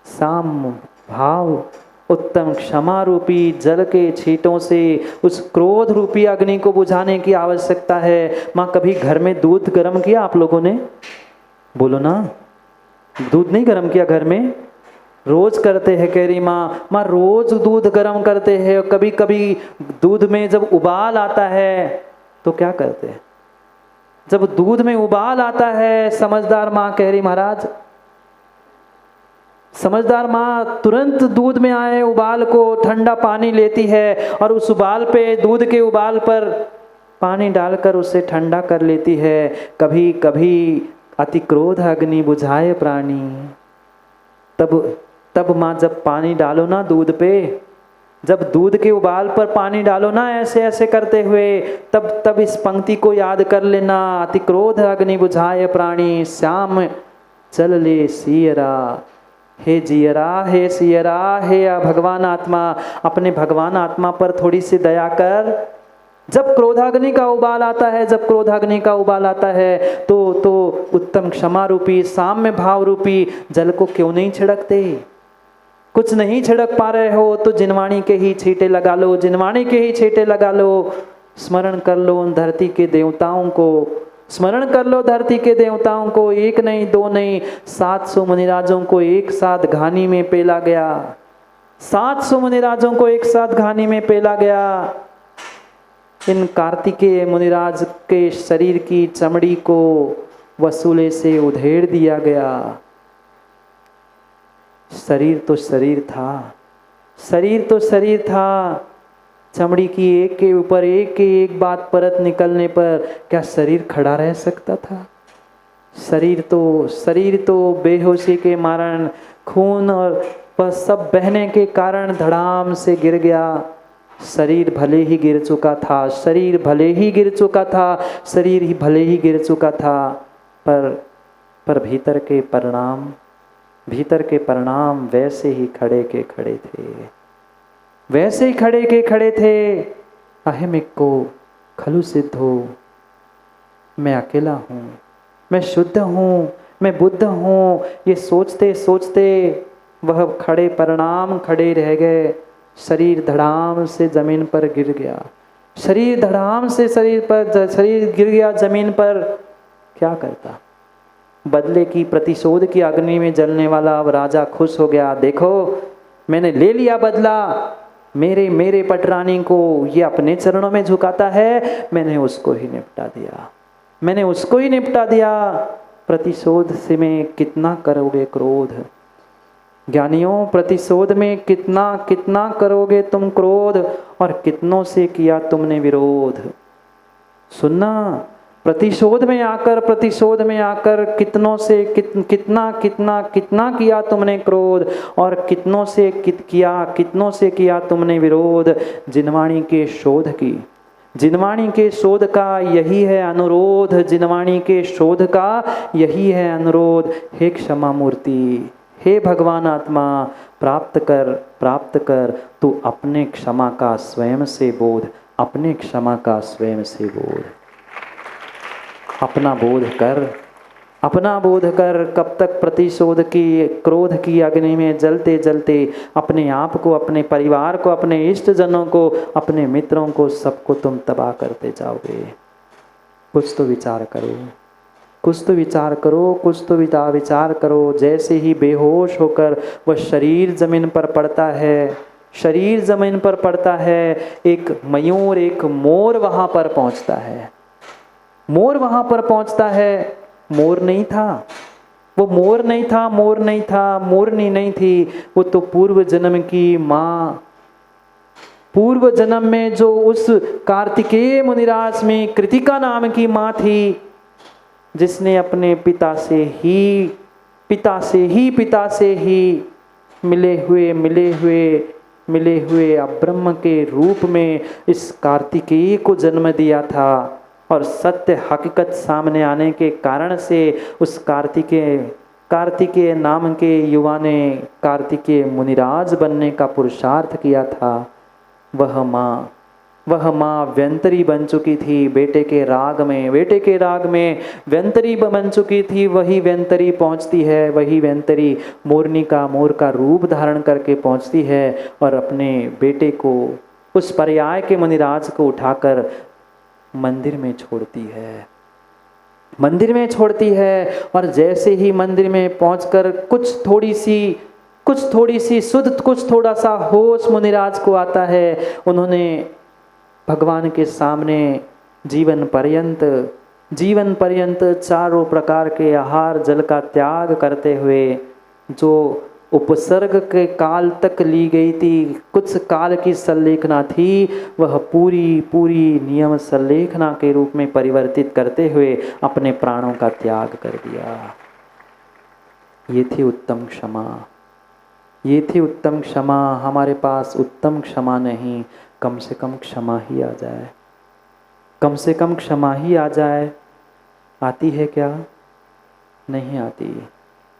Speaker 1: साम भाव, उत्तम क्षमा रूपी जल के छींटों से उस क्रोध रूपी अग्नि को बुझाने की आवश्यकता है। माँ, कभी घर में दूध गर्म किया आप लोगों ने? बोलो ना, दूध नहीं गर्म किया घर में? रोज करते हैं कह रही माँ। माँ, रोज दूध गर्म करते हैं। कभी कभी दूध में जब उबाल आता है तो क्या करते हैं? जब दूध में उबाल आता है, समझदार माँ कह रही महाराज, समझदार माँ तुरंत दूध में आए उबाल को ठंडा पानी लेती है और उस उबाल पे, दूध के उबाल पर पानी डालकर उसे ठंडा कर लेती है। कभी कभी अति क्रोध अग्नि बुझाए प्राणी। तब माँ जब पानी डालो ना दूध पे, जब दूध के उबाल पर पानी डालो ना ऐसे ऐसे करते हुए, तब इस पंक्ति को याद कर लेना, अति क्रोध अग्नि बुझाए प्राणी, श्याम चल ले सियरा। हे जियरा, हे सियरा, हे भगवान आत्मा, अपने भगवान आत्मा पर थोड़ी सी दया कर। जब क्रोधाग्नि का उबाल आता है, जब क्रोधाग्नि का उबाल आता है तो उत्तम क्षमा रूपी, साम्य भाव रूपी जल को क्यों नहीं छिड़कते? कुछ नहीं छिड़क पा रहे हो तो जिनवाणी के ही छींटे लगा लो, जिनवाणी के ही छींटे लगा लो। स्मरण कर लो उन धरती के देवताओं को, स्मरण कर लो धरती के देवताओं को। एक नहीं, दो नहीं, 700 मुनिराजों को एक साथ घानी में पेला गया, 700 मुनिराजों को एक साथ घानी में पेला गया। इन कार्तिकेय मुनिराज के शरीर की चमड़ी को वसूले से उधेड़ दिया गया। शरीर तो शरीर था, शरीर तो शरीर था, चमड़ी की एक के ऊपर एक बात परत निकलने पर क्या शरीर खड़ा रह सकता था? शरीर तो बेहोशी के मारण, खून और बस सब बहने के कारण धड़ाम से गिर गया। शरीर भले ही गिर चुका था, शरीर भले ही गिर चुका था, शरीर ही भले ही गिर चुका था, पर भीतर के परिणाम वैसे ही खड़े के खड़े थे, वैसे ही खड़े के खड़े थे। अहमिक को खलु सिद्ध हो, मैं अकेला हूँ, मैं शुद्ध हूँ, मैं बुद्ध हूँ, ये सोचते सोचते वह खड़े परिणाम खड़े रह गए। शरीर धड़ाम से जमीन पर गिर गया, शरीर धड़ाम से शरीर गिर गया जमीन पर। क्या करता? बदले की, प्रतिशोध की अग्नि में जलने वाला अब राजा खुश हो गया। देखो मैंने ले लिया बदला, मेरे पटरानी को ये अपने चरणों में झुकाता है, मैंने उसको ही निपटा दिया, मैंने उसको ही निपटा दिया। प्रतिशोध से में कितना करोगे क्रोध? ज्ञानियों, प्रतिशोध में कितना करोगे तुम क्रोध, और कितनों से किया तुमने विरोध? सुनना, प्रतिशोध में आकर कितनों से कितना किया तुमने क्रोध, और कितनों से किया तुमने विरोध। जिनवाणी के शोध की, जिनवाणी के शोध का यही है अनुरोध, जिनवाणी के शोध का यही है अनुरोध। हे क्षमा मूर्ति, हे भगवान आत्मा, प्राप्त कर तू अपने क्षमा का स्वयं से बोध, अपने क्षमा का स्वयं से बोध। अपना बोध कर। कब तक प्रतिशोध की, क्रोध की अग्नि में जलते जलते अपने आप को, अपने परिवार को, अपने इष्ट जनों को, अपने मित्रों को, सबको तुम तबाह करते जाओगे? कुछ तो विचार करो, कुछ तो विचार करो। जैसे ही बेहोश होकर वह शरीर जमीन पर पड़ता है, एक मयूर, एक मोर वहां पर पहुंचता है। मोर नहीं था, वो मोरनी नहीं थी, वो तो पूर्व जन्म की माँ, पूर्व जन्म में जो उस कार्तिकेय मुनिराज में कृतिका नाम की माँ थी, जिसने अपने पिता से ही मिले हुए अब्रह्म के रूप में इस कार्तिकेय को जन्म दिया था। और सत्य हकीकत सामने आने के कारण से उस कार्तिकेय नाम के युवा ने कार्तिकेय मुनिराज बनने का पुरुषार्थ किया था। वह माँ व्यंतरी बन चुकी थी, बेटे के राग में व्यंतरी बन चुकी थी। वही व्यंतरी पहुंचती है, वही व्यंतरी मोर का रूप धारण करके पहुंचती है और अपने बेटे को, उस पर्याय के मुनिराज को उठाकर मंदिर में छोड़ती है। और जैसे ही मंदिर में पहुंचकर कुछ थोड़ी सी शुद्ध, कुछ थोड़ा सा होश मुनिराज को आता है। उन्होंने भगवान के सामने जीवन पर्यंत चारों प्रकार के आहार जल का त्याग करते हुए जो उपसर्ग के काल तक ली गई थी, कुछ काल की संलेखना थी, वह पूरी पूरी नियम संलेखना के रूप में परिवर्तित करते हुए अपने प्राणों का त्याग कर दिया। ये थी उत्तम क्षमा, ये थी उत्तम क्षमा। हमारे पास उत्तम क्षमा नहीं, कम से कम क्षमा ही आ जाए, कम से कम क्षमा ही आ जाए। आती है क्या? नहीं आती।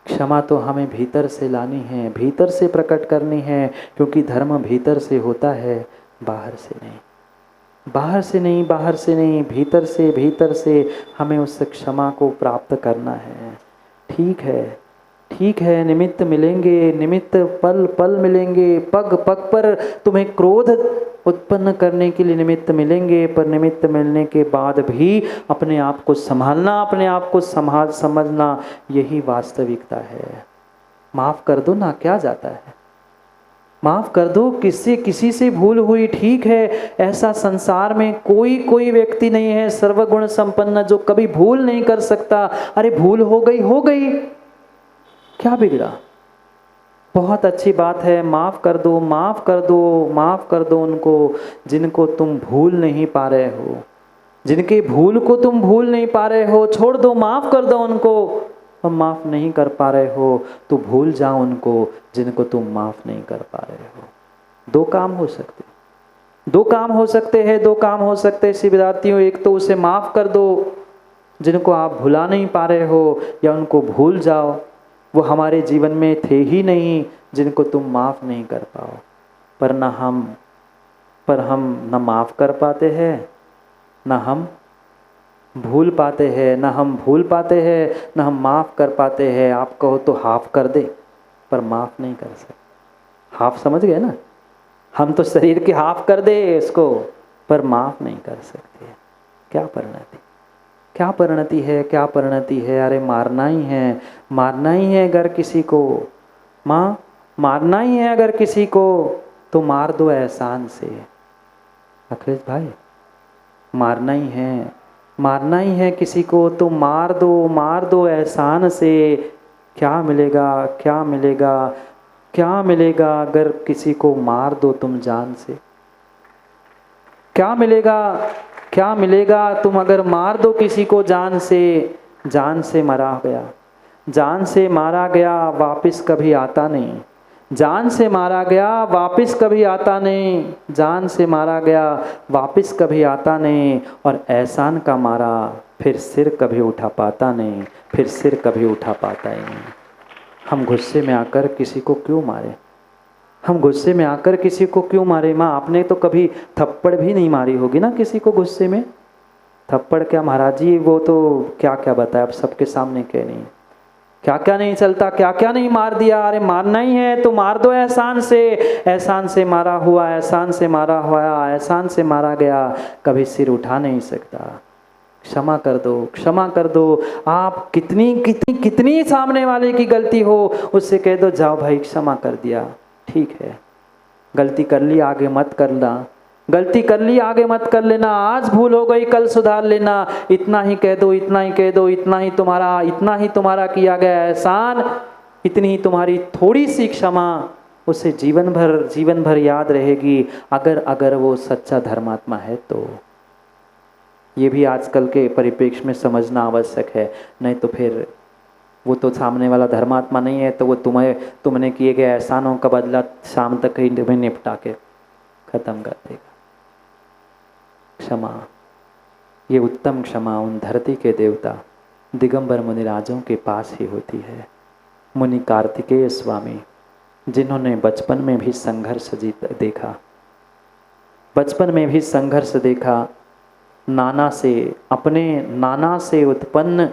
Speaker 1: क्षमा तो हमें भीतर से लानी है, भीतर से प्रकट करनी है, क्योंकि धर्म भीतर से होता है, बाहर से नहीं, बाहर से नहीं, बाहर से नहीं, भीतर से हमें उस क्षमा को प्राप्त करना है। ठीक है, ठीक है, निमित्त मिलेंगे, निमित्त पल पल मिलेंगे, पग पग पर तुम्हें क्रोध उत्पन्न करने के लिए निमित्त मिलेंगे, पर निमित्त मिलने के बाद भी अपने आप को संभालना, अपने आप को समझना, यही वास्तविकता है। माफ़ कर दो ना, क्या जाता है, माफ़ कर दो। किसी से भूल हुई, ठीक है। ऐसा संसार में कोई व्यक्ति नहीं है सर्वगुण संपन्न जो कभी भूल नहीं कर सकता। अरे भूल हो गई, क्या बिगड़ा? बहुत अच्छी बात है, माफ़ कर दो, माफ़ कर दो, माफ़ कर दो उनको जिनको तुम भूल नहीं पा रहे हो, जिनके भूल को तुम भूल नहीं पा रहे हो, छोड़ दो, माफ़ कर दो उनको। और माफ़ नहीं कर पा रहे हो तो भूल जाओ उनको जिनको तुम माफ़ नहीं कर पा रहे हो। दो काम हो सकते, दो काम हो सकते हैं, दो काम हो सकते हैं शिवरात्रियों। एक तो उसे माफ़ कर दो जिनको आप भुला नहीं पा रहे हो, या उनको भूल जाओ, वो हमारे जीवन में थे ही नहीं जिनको तुम माफ़ नहीं कर पाओ। पर हम न माफ़ कर पाते हैं, न हम भूल पाते हैं, न हम भूल पाते हैं, न हम माफ़ कर पाते हैं। आप कहो तो हाफ कर दे, पर माफ़ नहीं कर सकते। हाफ समझ गए ना? हम तो शरीर के हाफ कर दे इसको, पर माफ़ नहीं कर सकते। क्या परिणति, क्या परिणति है, क्या परिणति है। अरे मारना ही है, मारना ही है अगर किसी को, माँ मारना ही है अगर किसी को तो मार दो एहसान से। अखिलेश भाई, मारना ही है, मारना ही है किसी को तो मार दो एहसान से। क्या मिलेगा, क्या मिलेगा, क्या मिलेगा अगर किसी को मार दो तुम जान से? क्या मिलेगा, क्या मिलेगा तुम अगर मार दो किसी को जान से? जान से मारा गया, जान से मारा गया वापस कभी आता नहीं, जान से मारा गया वापस कभी आता नहीं, जान से मारा गया वापस कभी आता नहीं। और एहसान का मारा फिर सिर कभी उठा पाता नहीं, फिर सिर कभी उठा पाता ही नहीं। हम गुस्से में आकर किसी को क्यों मारे, हम गुस्से में आकर किसी को क्यों मारे? माँ आपने तो कभी थप्पड़ भी नहीं मारी होगी ना किसी को गुस्से में? थप्पड़ क्या महाराज जी, वो तो क्या क्या बताया, अब सबके सामने कह नहीं, क्या क्या नहीं चलता, क्या क्या नहीं मार दिया। अरे मारना ही है तो मार दो एहसान से, एहसान से मारा हुआ, एहसान से मारा हुआ, एहसान से मारा गया कभी सिर उठा नहीं सकता। क्षमा कर दो, क्षमा कर दो। आप कितनी कितनी कितनी सामने वाले की गलती हो उससे कह दो जाओ भाई क्षमा कर दिया, ठीक है, गलती कर ली आगे मत करना, गलती कर ली आगे मत कर लेना, आज भूल हो गई कल सुधार लेना। इतना ही कह दो, इतना ही कह दो, इतना ही तुम्हारा किया गया एहसान, इतनी ही तुम्हारी थोड़ी सी क्षमा उसे जीवन भर याद रहेगी, अगर वो सच्चा धर्मात्मा है तो। ये भी आजकल के परिप्रेक्ष्य में समझना आवश्यक है, नहीं तो फिर वो तो सामने वाला धर्मात्मा नहीं है तो वो तुमने किए गए एहसानों का बदला शाम तक ही तुम्हें निपटा के खत्म कर देगा। क्षमा, ये उत्तम क्षमा उन धरती के देवता दिगंबर मुनिराजों के पास ही होती है। मुनि कार्तिकेय स्वामी जिन्होंने बचपन में भी संघर्ष देखा, बचपन में भी संघर्ष देखा, अपने नाना से उत्पन्न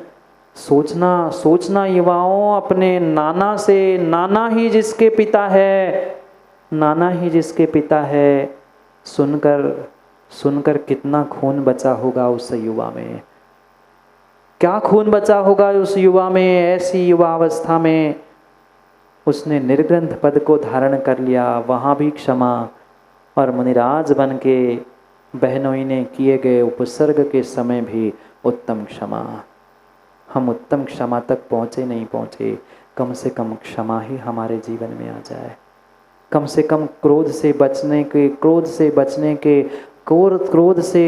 Speaker 1: सोचना युवाओं, अपने नाना से, नाना ही जिसके पिता है, नाना ही जिसके पिता है, सुनकर कितना खून बचा होगा उस युवा में, क्या खून बचा होगा उस युवा में। ऐसी युवावस्था में उसने निर्ग्रंथ पद को धारण कर लिया, वहाँ भी क्षमा, और मुनिराज बन के बहनोई ने किए गए उपसर्ग के समय भी उत्तम क्षमा। हम उत्तम क्षमा तक पहुँचे नहीं पहुँचे, कम से कम क्षमा ही हमारे जीवन में आ जाए। कम से कम क्रोध से बचने के, क्रोध से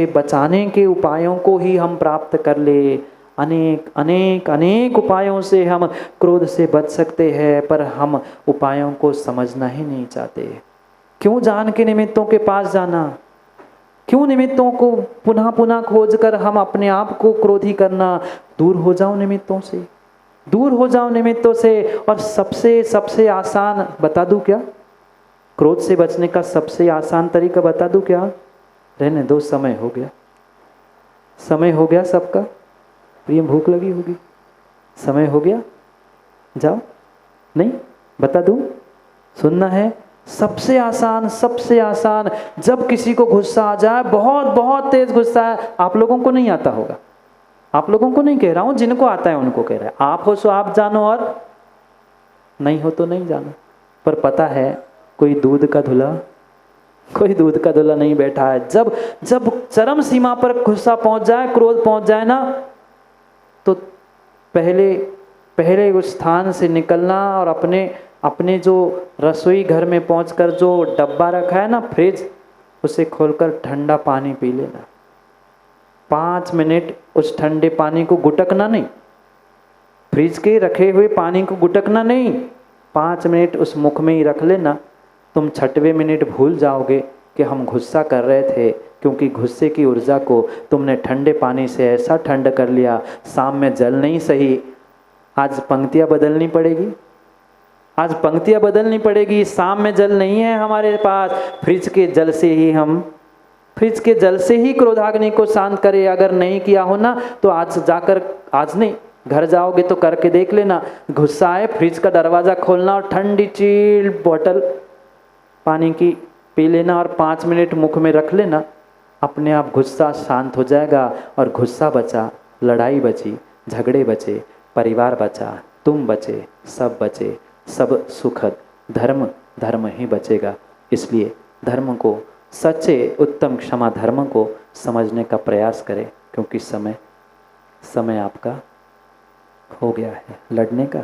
Speaker 1: बचाने के उपायों को ही हम प्राप्त कर ले। अनेक अनेक अनेक उपायों से हम क्रोध से बच सकते हैं, पर हम उपायों को समझना ही नहीं चाहते। क्यों जान के निमित्तों के पास जाना, क्यों निमित्तों को पुनः पुनः खोज कर हम अपने आप को क्रोधी करना। दूर हो जाओ निमित्तों से, दूर हो जाओ निमित्तों से। और सबसे आसान बता दूं क्या, क्रोध से बचने का सबसे आसान तरीका बता दूं क्या? रहने दो, समय हो गया, समय हो गया सबका। प्रिय भूख लगी होगी, समय हो गया, जाओ। नहीं बता दूं, सुनना है। सबसे आसान, जब किसी को गुस्सा आ जाए, बहुत बहुत तेज गुस्सा है, आप लोगों को नहीं आता होगा, आप लोगों को नहीं कह रहा हूं, जिनको आता है उनको कह रहा है। आप हो सो आप जानो, और नहीं हो तो नहीं जानो। पर पता है कोई दूध का धुला नहीं बैठा है। जब चरम सीमा पर गुस्सा पहुंच जाए, क्रोध पहुंच जाए ना, तो पहले उस स्थान से निकलना और अपने जो रसोई घर में पहुंचकर जो डब्बा रखा है ना, फ्रिज, उसे खोलकर ठंडा पानी पी लेना। 5 मिनट उस ठंडे पानी को गुटकना नहीं, फ्रिज के रखे हुए पानी को गुटकना नहीं, 5 मिनट उस मुख में ही रख लेना। तुम 6वें मिनट भूल जाओगे कि हम गुस्सा कर रहे थे, क्योंकि गुस्से की ऊर्जा को तुमने ठंडे पानी से ऐसा ठंड कर लिया। शाम में जल नहीं सही, आज पंक्तियाँ बदलनी पड़ेगी, आज पंक्तियाँ बदलनी पड़ेगी। शाम में जल नहीं है हमारे पास, फ्रिज के जल से ही क्रोधाग्नि को शांत करें। अगर नहीं किया हो ना, तो आज नहीं, घर जाओगे तो करके देख लेना। गुस्सा आए, फ्रिज का दरवाज़ा खोलना और ठंडी चिल बोतल पानी की पी लेना और 5 मिनट मुख में रख लेना। अपने आप गुस्सा शांत हो जाएगा। और गुस्सा बचा, लड़ाई बची, झगड़े बचे, परिवार बचा, तुम बचे, सब बचे, सब सुखद। धर्म ही बचेगा। इसलिए धर्म को, सच्चे उत्तम क्षमा धर्म को समझने का प्रयास करें, क्योंकि समय आपका हो गया है लड़ने का।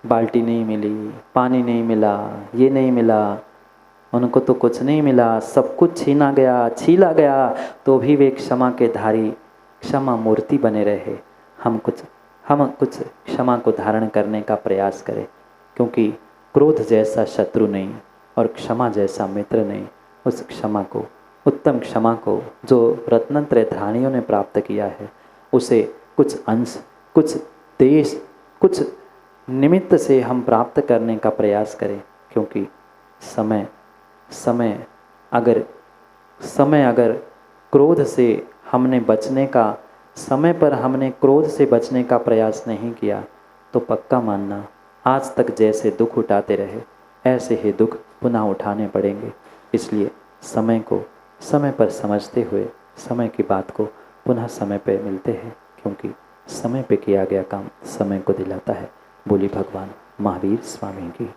Speaker 1: बाल्टी नहीं मिली, पानी नहीं मिला, ये नहीं मिला, उनको तो कुछ नहीं मिला, सब कुछ छीना गया, तो भी वे क्षमा के धारी, क्षमा मूर्ति बने रहे। हम कुछ क्षमा को धारण करने का प्रयास करें, क्योंकि क्रोध जैसा शत्रु नहीं और क्षमा जैसा मित्र नहीं। उस क्षमा को, उत्तम क्षमा को जो रत्नत्रय धारणियों ने प्राप्त किया है, उसे कुछ अंश, कुछ देश, कुछ निमित्त से हम प्राप्त करने का प्रयास करें। क्योंकि समय अगर क्रोध से हमने बचने का, समय पर हमने क्रोध से बचने का प्रयास नहीं किया, तो पक्का मानना, आज तक जैसे दुख उठाते रहे, ऐसे ही दुख पुनः उठाने पड़ेंगे। इसलिए समय को समय पर समझते हुए समय की बात को पुनः समय पर मिलते हैं, क्योंकि समय पे किया गया काम समय को दिलाता है। बोली भगवान महावीर स्वामी की।